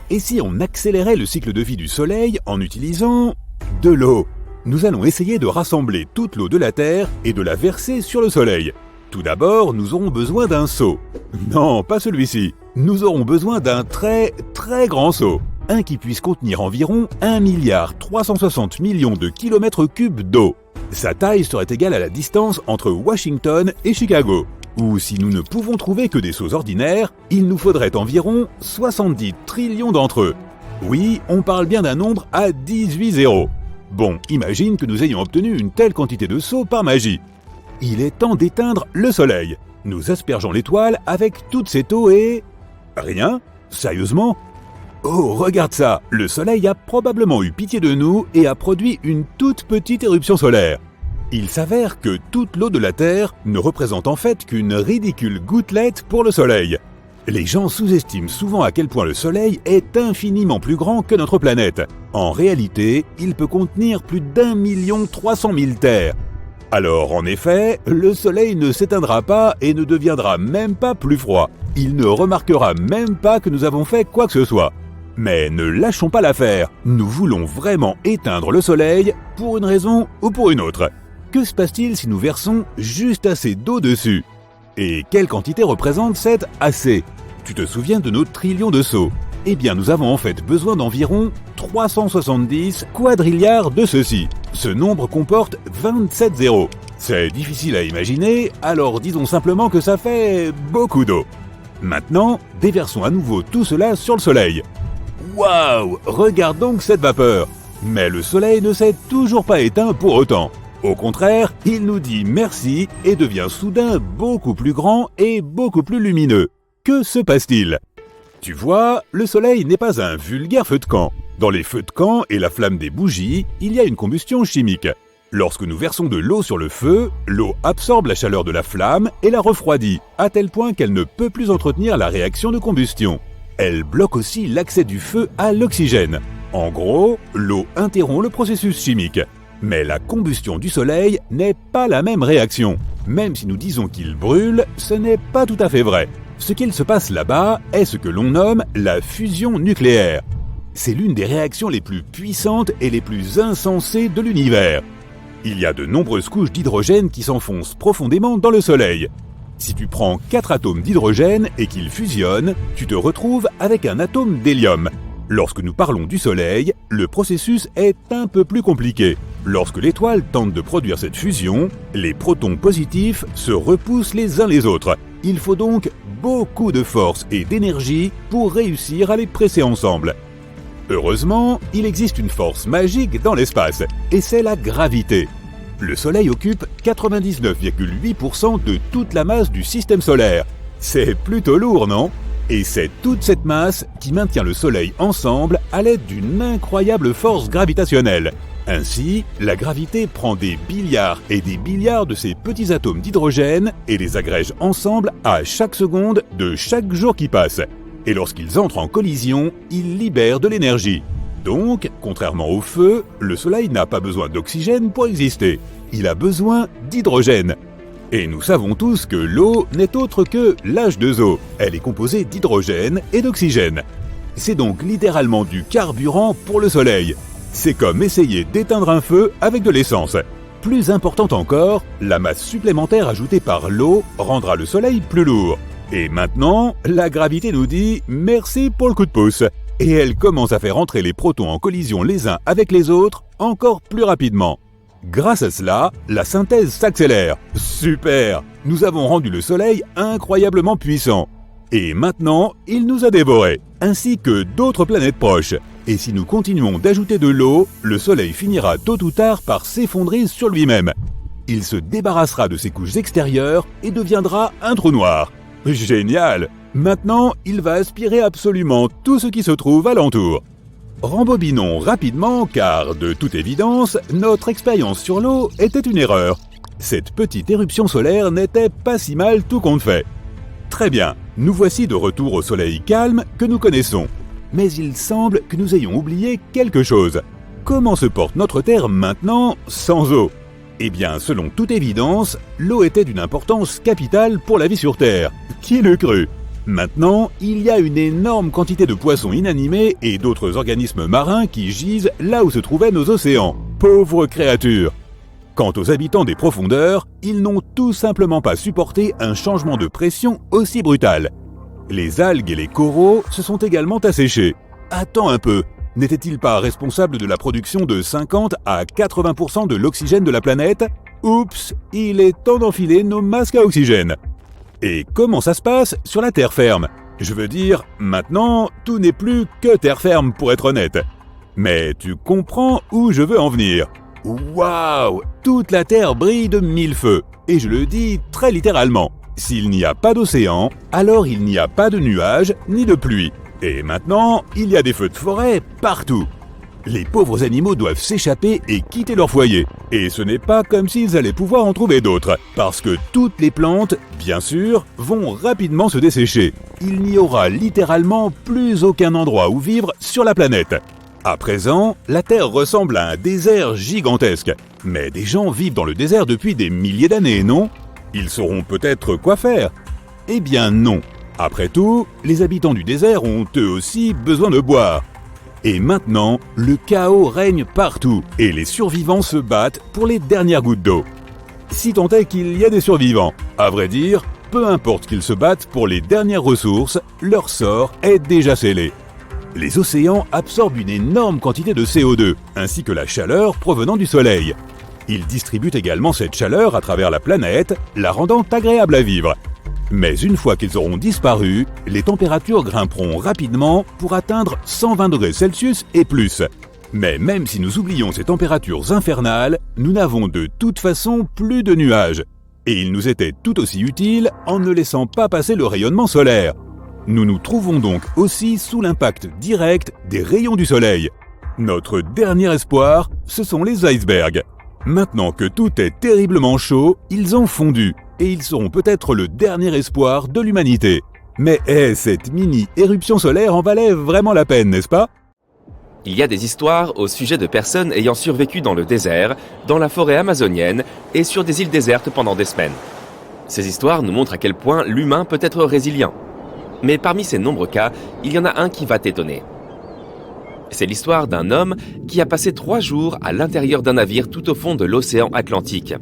Et si on accélérait le cycle de vie du Soleil en utilisant de l'eau? Nous allons essayer de rassembler toute l'eau de la Terre et de la verser sur le Soleil. Tout d'abord, nous aurons besoin d'un seau. Non, pas celui-ci. Nous aurons besoin d'un très grand seau. Un qui puisse contenir environ 1,360 milliard de kilomètres cubes d'eau. Sa taille serait égale à la distance entre Washington et Chicago. Ou si nous ne pouvons trouver que des seaux ordinaires, il nous faudrait environ 70 trillions d'entre eux. Oui, on parle bien d'un nombre à 18 zéros. Bon, imagine que nous ayons obtenu une telle quantité de seaux par magie. Il est temps d'éteindre le Soleil. Nous aspergeons l'étoile avec toute cette eau et... Rien? Sérieusement? Oh, regarde ça! Le Soleil a probablement eu pitié de nous et a produit une toute petite éruption solaire. Il s'avère que toute l'eau de la Terre ne représente en fait qu'une ridicule gouttelette pour le Soleil. Les gens sous-estiment souvent à quel point le Soleil est infiniment plus grand que notre planète. En réalité, il peut contenir plus d'1,3 Terres. Alors, en effet, le Soleil ne s'éteindra pas et ne deviendra même pas plus froid. Il ne remarquera même pas que nous avons fait quoi que ce soit. Mais ne lâchons pas l'affaire, nous voulons vraiment éteindre le Soleil pour une raison ou pour une autre. Que se passe-t-il si nous versons juste assez d'eau dessus? Et quelle quantité représente cette assez? Tu te souviens de nos trillions de seaux? Eh bien, nous avons en fait besoin d'environ 370 quadrilliards de ceux-ci. Ce nombre comporte 27 zéros. C'est difficile à imaginer, alors disons simplement que ça fait beaucoup d'eau. Maintenant, déversons à nouveau tout cela sur le Soleil. Waouh! Regarde donc cette vapeur! Mais le Soleil ne s'est toujours pas éteint pour autant. Au contraire, il nous dit merci et devient soudain beaucoup plus grand et beaucoup plus lumineux. Que se passe-t-il? Tu vois, le Soleil n'est pas un vulgaire feu de camp. Dans les feux de camp et la flamme des bougies, il y a une combustion chimique. Lorsque nous versons de l'eau sur le feu, l'eau absorbe la chaleur de la flamme et la refroidit, à tel point qu'elle ne peut plus entretenir la réaction de combustion. Elle bloque aussi l'accès du feu à l'oxygène. En gros, l'eau interrompt le processus chimique. Mais la combustion du Soleil n'est pas la même réaction. Même si nous disons qu'il brûle, ce n'est pas tout à fait vrai. Ce qu'il se passe là-bas est ce que l'on nomme la fusion nucléaire. C'est l'une des réactions les plus puissantes et les plus insensées de l'univers. Il y a de nombreuses couches d'hydrogène qui s'enfoncent profondément dans le Soleil. Si tu prends 4 atomes d'hydrogène et qu'ils fusionnent, tu te retrouves avec un atome d'hélium. Lorsque nous parlons du Soleil, le processus est un peu plus compliqué. Lorsque l'étoile tente de produire cette fusion, les protons positifs se repoussent les uns les autres. Il faut donc beaucoup de force et d'énergie pour réussir à les presser ensemble. Heureusement, il existe une force magique dans l'espace, et c'est la gravité. Le Soleil occupe 99,8% de toute la masse du système solaire. C'est plutôt lourd, non? Et c'est toute cette masse qui maintient le Soleil ensemble à l'aide d'une incroyable force gravitationnelle. Ainsi, la gravité prend des billiards et des billiards de ces petits atomes d'hydrogène et les agrège ensemble à chaque seconde de chaque jour qui passe. Et lorsqu'ils entrent en collision, ils libèrent de l'énergie. Donc, contrairement au feu, le Soleil n'a pas besoin d'oxygène pour exister. Il a besoin d'hydrogène. Et nous savons tous que l'eau n'est autre que l'H2O. Elle est composée d'hydrogène et d'oxygène. C'est donc littéralement du carburant pour le Soleil. C'est comme essayer d'éteindre un feu avec de l'essence. Plus important encore, la masse supplémentaire ajoutée par l'eau rendra le Soleil plus lourd. Et maintenant, la gravité nous dit merci pour le coup de pouce. Et elle commence à faire entrer les protons en collision les uns avec les autres encore plus rapidement. Grâce à cela, la synthèse s'accélère. Super! Nous avons rendu le Soleil incroyablement puissant. Et maintenant, il nous a dévorés, ainsi que d'autres planètes proches. Et si nous continuons d'ajouter de l'eau, le Soleil finira tôt ou tard par s'effondrer sur lui-même. Il se débarrassera de ses couches extérieures et deviendra un trou noir. Génial! Maintenant, il va aspirer absolument tout ce qui se trouve alentour. Rembobinons rapidement car, de toute évidence, notre expérience sur l'eau était une erreur. Cette petite éruption solaire n'était pas si mal tout compte fait. Très bien, Nous voici de retour au soleil calme que nous connaissons. Mais il semble que nous ayons oublié quelque chose. Comment se porte notre Terre maintenant sans eau ? Eh bien, selon toute évidence, l'eau était d'une importance capitale pour la vie sur Terre. Qui l'eût cru ? Maintenant, il y a une énorme quantité de poissons inanimés et d'autres organismes marins qui gisent là où se trouvaient nos océans. Pauvres créatures ! Quant aux habitants des profondeurs, ils n'ont tout simplement pas supporté un changement de pression aussi brutal. Les algues et les coraux se sont également asséchés. Attends un peu, n'était-il pas responsable de la production de 50 à 80% de l'oxygène de la planète ? Oups, il est temps d'enfiler nos masques à oxygène. Et comment ça se passe sur la terre ferme ? Je veux dire, maintenant, tout n'est plus que terre ferme pour être honnête. Mais tu comprends où je veux en venir. Waouh ! Toute la Terre brille de mille feux. Et je le dis très littéralement. S'il n'y a pas d'océan, alors il n'y a pas de nuages ni de pluie. Et maintenant, il y a des feux de forêt partout. Les pauvres animaux doivent s'échapper et quitter leur foyer. Et ce n'est pas comme s'ils allaient pouvoir en trouver d'autres. Parce que toutes les plantes, bien sûr, vont rapidement se dessécher. Il n'y aura littéralement plus aucun endroit où vivre sur la planète. À présent, la Terre ressemble à un désert gigantesque. Mais des gens vivent dans le désert depuis des milliers d'années, non ? Ils sauront peut-être quoi faire. Eh bien non. Après tout, les habitants du désert ont eux aussi besoin de boire. Et maintenant, le chaos règne partout et les survivants se battent pour les dernières gouttes d'eau. Si tant est qu'il y a des survivants, à vrai dire, peu importe qu'ils se battent pour les dernières ressources, leur sort est déjà scellé. Les océans absorbent une énorme quantité de CO2, ainsi que la chaleur provenant du soleil. Ils distribuent également cette chaleur à travers la planète, la rendant agréable à vivre. Mais une fois qu'ils auront disparu, les températures grimperont rapidement pour atteindre 120 degrés Celsius et plus. Mais même si nous oublions ces températures infernales, nous n'avons de toute façon plus de nuages. Et ils nous étaient tout aussi utiles en ne laissant pas passer le rayonnement solaire. Nous nous trouvons donc aussi sous l'impact direct des rayons du soleil. Notre dernier espoir, ce sont les icebergs. Maintenant que tout est terriblement chaud, ils ont fondu et ils seront peut-être le dernier espoir de l'humanité. Mais cette mini-éruption solaire en valait vraiment la peine, n'est-ce pas ? Il y a des histoires au sujet de personnes ayant survécu dans le désert, dans la forêt amazonienne et sur des îles désertes pendant des semaines. Ces histoires nous montrent à quel point l'humain peut être résilient. Mais parmi ces nombreux cas, il y en a un qui va t'étonner. C'est l'histoire d'un homme qui a passé 3 jours à l'intérieur d'un navire tout au fond de l'océan Atlantique.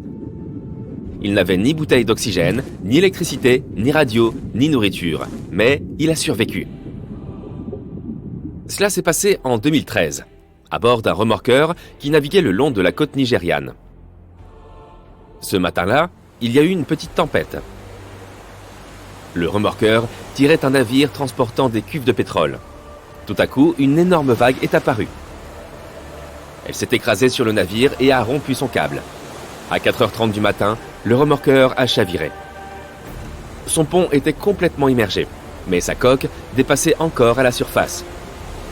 Il n'avait ni bouteille d'oxygène, ni électricité, ni radio, ni nourriture. Mais il a survécu. Cela s'est passé en 2013, à bord d'un remorqueur qui naviguait le long de la côte nigériane. Ce matin-là, il y a eu une petite tempête. Le remorqueur tirait un navire transportant des cuves de pétrole. Tout à coup, une énorme vague est apparue. Elle s'est écrasée sur le navire et a rompu son câble. À 4h30 du matin, le remorqueur a chaviré. Son pont était complètement immergé, mais sa coque dépassait encore à la surface.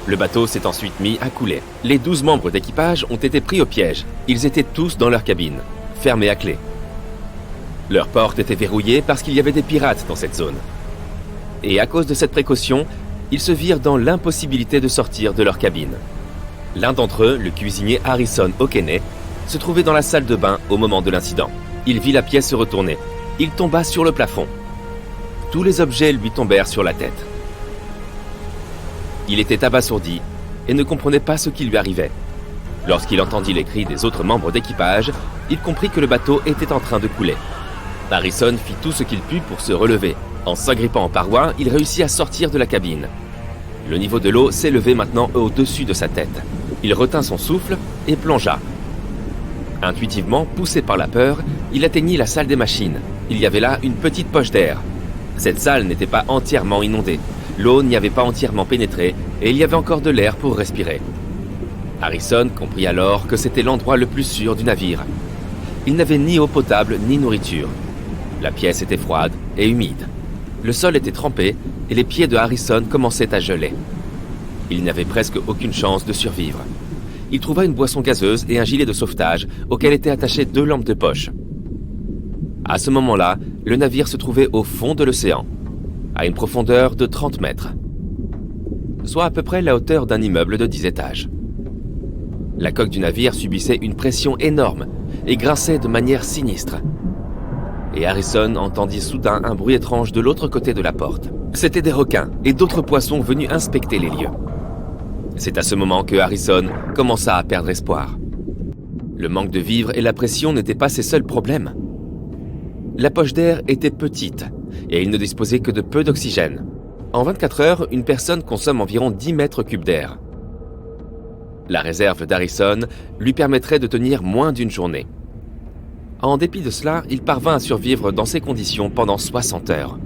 Le bateau s'est ensuite mis à couler. Les 12 membres d'équipage ont été pris au piège. Ils étaient tous dans leur cabine, fermés à clé. Leurs portes étaient verrouillées parce qu'il y avait des pirates dans cette zone. Et à cause de cette précaution, ils se virent dans l'impossibilité de sortir de leur cabine. L'un d'entre eux, le cuisinier Harrison Okene, se trouvait dans la salle de bain au moment de l'incident. Il vit la pièce se retourner. Il tomba sur le plafond. Tous les objets lui tombèrent sur la tête. Il était abasourdi et ne comprenait pas ce qui lui arrivait. Lorsqu'il entendit les cris des autres membres d'équipage, il comprit que le bateau était en train de couler. Harrison fit tout ce qu'il put pour se relever. En s'agrippant aux parois, il réussit à sortir de la cabine. Le niveau de l'eau s'élevait maintenant au-dessus de sa tête. Il retint son souffle et plongea. Intuitivement, poussé par la peur, il atteignit la salle des machines. Il y avait là une petite poche d'air. Cette salle n'était pas entièrement inondée. L'eau n'y avait pas entièrement pénétré et il y avait encore de l'air pour respirer. Harrison comprit alors que c'était l'endroit le plus sûr du navire. Il n'avait ni eau potable ni nourriture. La pièce était froide et humide. Le sol était trempé et les pieds de Harrison commençaient à geler. Il n'avait presque aucune chance de survivre. Il trouva une boisson gazeuse et un gilet de sauvetage auquel étaient attachées 2 lampes de poche. À ce moment-là, le navire se trouvait au fond de l'océan. à une profondeur de 30 mètres, soit à peu près la hauteur d'un immeuble de 10 étages. La coque du navire subissait une pression énorme et grinçait de manière sinistre. Et Harrison entendit soudain un bruit étrange de l'autre côté de la porte. C'étaient des requins et d'autres poissons venus inspecter les lieux. C'est à ce moment que Harrison commença à perdre espoir. Le manque de vivres et la pression n'étaient pas ses seuls problèmes. La poche d'air était petite et il ne disposait que de peu d'oxygène. En 24 heures, une personne consomme environ 10 mètres cubes d'air. La réserve d'Harrison lui permettrait de tenir moins d'une journée. En dépit de cela, il parvint à survivre dans ces conditions pendant 60 heures.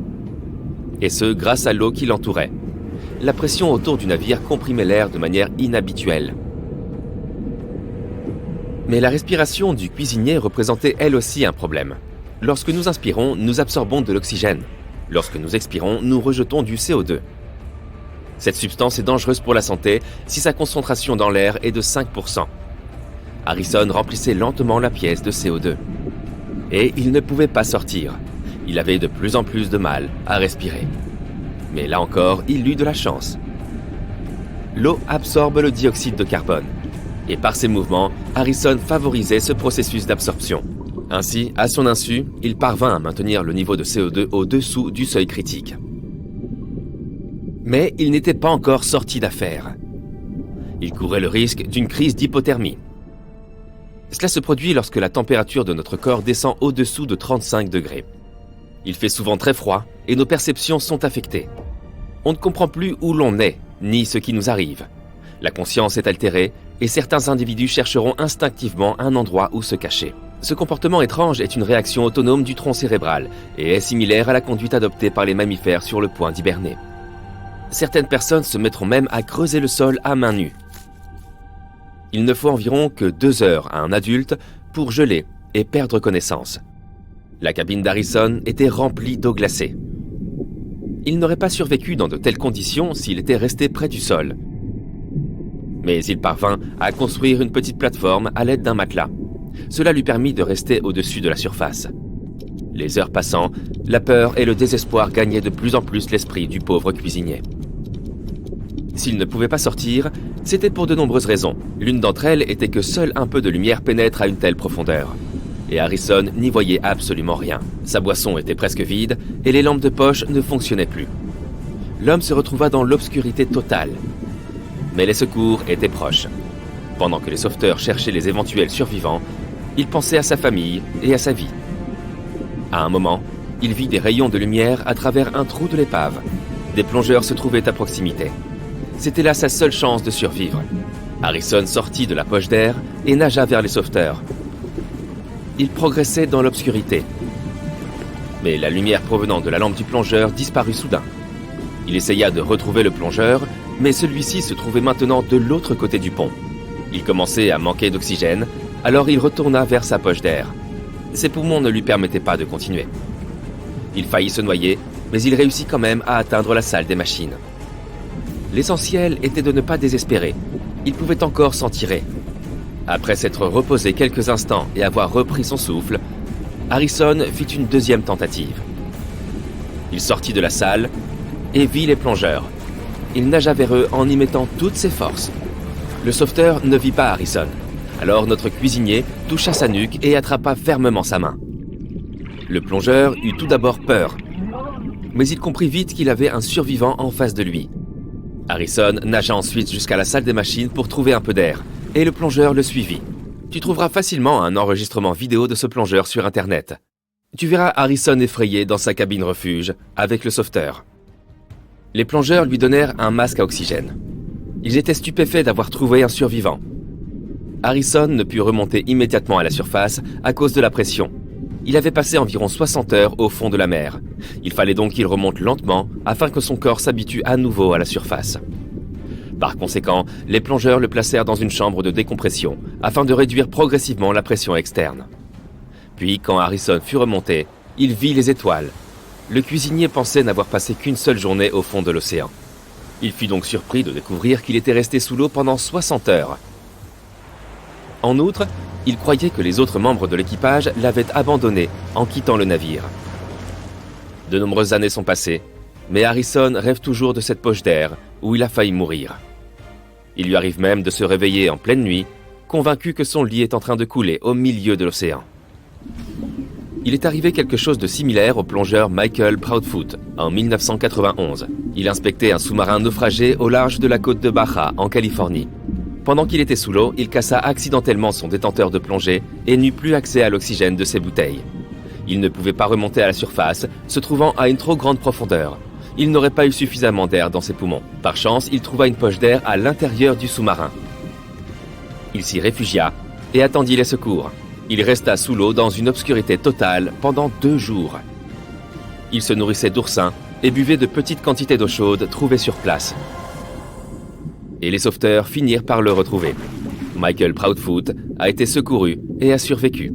Et ce, grâce à l'eau qui l'entourait. La pression autour du navire comprimait l'air de manière inhabituelle. Mais la respiration du cuisinier représentait elle aussi un problème. Lorsque nous inspirons, nous absorbons de l'oxygène. Lorsque nous expirons, nous rejetons du CO2. Cette substance est dangereuse pour la santé si sa concentration dans l'air est de 5%. Harrison remplissait lentement la pièce de CO2. Et il ne pouvait pas sortir. Il avait de plus en plus de mal à respirer. Mais là encore, il eut de la chance. L'eau absorbe le dioxyde de carbone. Et par ses mouvements, Harrison favorisait ce processus d'absorption. Ainsi, à son insu, il parvint à maintenir le niveau de CO2 au-dessous du seuil critique. Mais il n'était pas encore sorti d'affaire. Il courait le risque d'une crise d'hypothermie. Cela se produit lorsque la température de notre corps descend au-dessous de 35 degrés. Il fait souvent très froid et nos perceptions sont affectées. On ne comprend plus où l'on est, ni ce qui nous arrive. La conscience est altérée et certains individus chercheront instinctivement un endroit où se cacher. Ce comportement étrange est une réaction autonome du tronc cérébral et est similaire à la conduite adoptée par les mammifères sur le point d'hiberner. Certaines personnes se mettront même à creuser le sol à main nue. Il ne faut environ que 2 heures à un adulte pour geler et perdre connaissance. La cabine d'Harrison était remplie d'eau glacée. Il n'aurait pas survécu dans de telles conditions s'il était resté près du sol. Mais il parvint à construire une petite plateforme à l'aide d'un matelas. Cela lui permit de rester au-dessus de la surface. Les heures passant, la peur et le désespoir gagnaient de plus en plus l'esprit du pauvre cuisinier. S'il ne pouvait pas sortir, c'était pour de nombreuses raisons. L'une d'entre elles était que seul un peu de lumière pénètre à une telle profondeur. Et Harrison n'y voyait absolument rien. Sa boisson était presque vide et les lampes de poche ne fonctionnaient plus. L'homme se retrouva dans l'obscurité totale. Mais les secours étaient proches. Pendant que les sauveteurs cherchaient les éventuels survivants, il pensait à sa famille et à sa vie. À un moment, il vit des rayons de lumière à travers un trou de l'épave. Des plongeurs se trouvaient à proximité. C'était là sa seule chance de survivre. Harrison sortit de la poche d'air et nagea vers les sauveteurs. Il progressait dans l'obscurité. Mais la lumière provenant de la lampe du plongeur disparut soudain. Il essaya de retrouver le plongeur, mais celui-ci se trouvait maintenant de l'autre côté du pont. Il commençait à manquer d'oxygène, alors il retourna vers sa poche d'air. Ses poumons ne lui permettaient pas de continuer. Il faillit se noyer, mais il réussit quand même à atteindre la salle des machines. L'essentiel était de ne pas désespérer. Il pouvait encore s'en tirer. Après s'être reposé quelques instants et avoir repris son souffle, Harrison fit une deuxième tentative. Il sortit de la salle et vit les plongeurs. Il nagea vers eux en y mettant toutes ses forces. Le sauveteur ne vit pas Harrison. Alors notre cuisinier toucha sa nuque et attrapa fermement sa main. Le plongeur eut tout d'abord peur, mais il comprit vite qu'il avait un survivant en face de lui. Harrison nagea ensuite jusqu'à la salle des machines pour trouver un peu d'air, et le plongeur le suivit. Tu trouveras facilement un enregistrement vidéo de ce plongeur sur Internet. Tu verras Harrison effrayé dans sa cabine refuge avec le sauveteur. Les plongeurs lui donnèrent un masque à oxygène. Ils étaient stupéfaits d'avoir trouvé un survivant. Harrison ne put remonter immédiatement à la surface à cause de la pression. Il avait passé environ 60 heures au fond de la mer. Il fallait donc qu'il remonte lentement afin que son corps s'habitue à nouveau à la surface. Par conséquent, les plongeurs le placèrent dans une chambre de décompression afin de réduire progressivement la pression externe. Puis, quand Harrison fut remonté, il vit les étoiles. Le cuisinier pensait n'avoir passé qu'une seule journée au fond de l'océan. Il fut donc surpris de découvrir qu'il était resté sous l'eau pendant 60 heures. En outre, il croyait que les autres membres de l'équipage l'avaient abandonné en quittant le navire. De nombreuses années sont passées, Mais Harrison rêve toujours de cette poche d'air où il a failli mourir. Il lui arrive même de se réveiller en pleine nuit, convaincu que son lit est en train de couler au milieu de l'océan. Il est arrivé quelque chose de similaire au plongeur Michael Proudfoot en 1991. Il inspectait un sous-marin naufragé au large de la côte de Baja, en Californie. Pendant qu'il était sous l'eau, il cassa accidentellement son détenteur de plongée et n'eut plus accès à l'oxygène de ses bouteilles. Il ne pouvait pas remonter à la surface, se trouvant à une trop grande profondeur. Il n'aurait pas eu suffisamment d'air dans ses poumons. Par chance, il trouva une poche d'air à l'intérieur du sous-marin. Il s'y réfugia et attendit les secours. Il resta sous l'eau dans une obscurité totale pendant 2 jours. Il se nourrissait d'oursins et buvait de petites quantités d'eau chaude trouvées sur place. Et les sauveteurs finirent par le retrouver. Michael Proudfoot a été secouru et a survécu.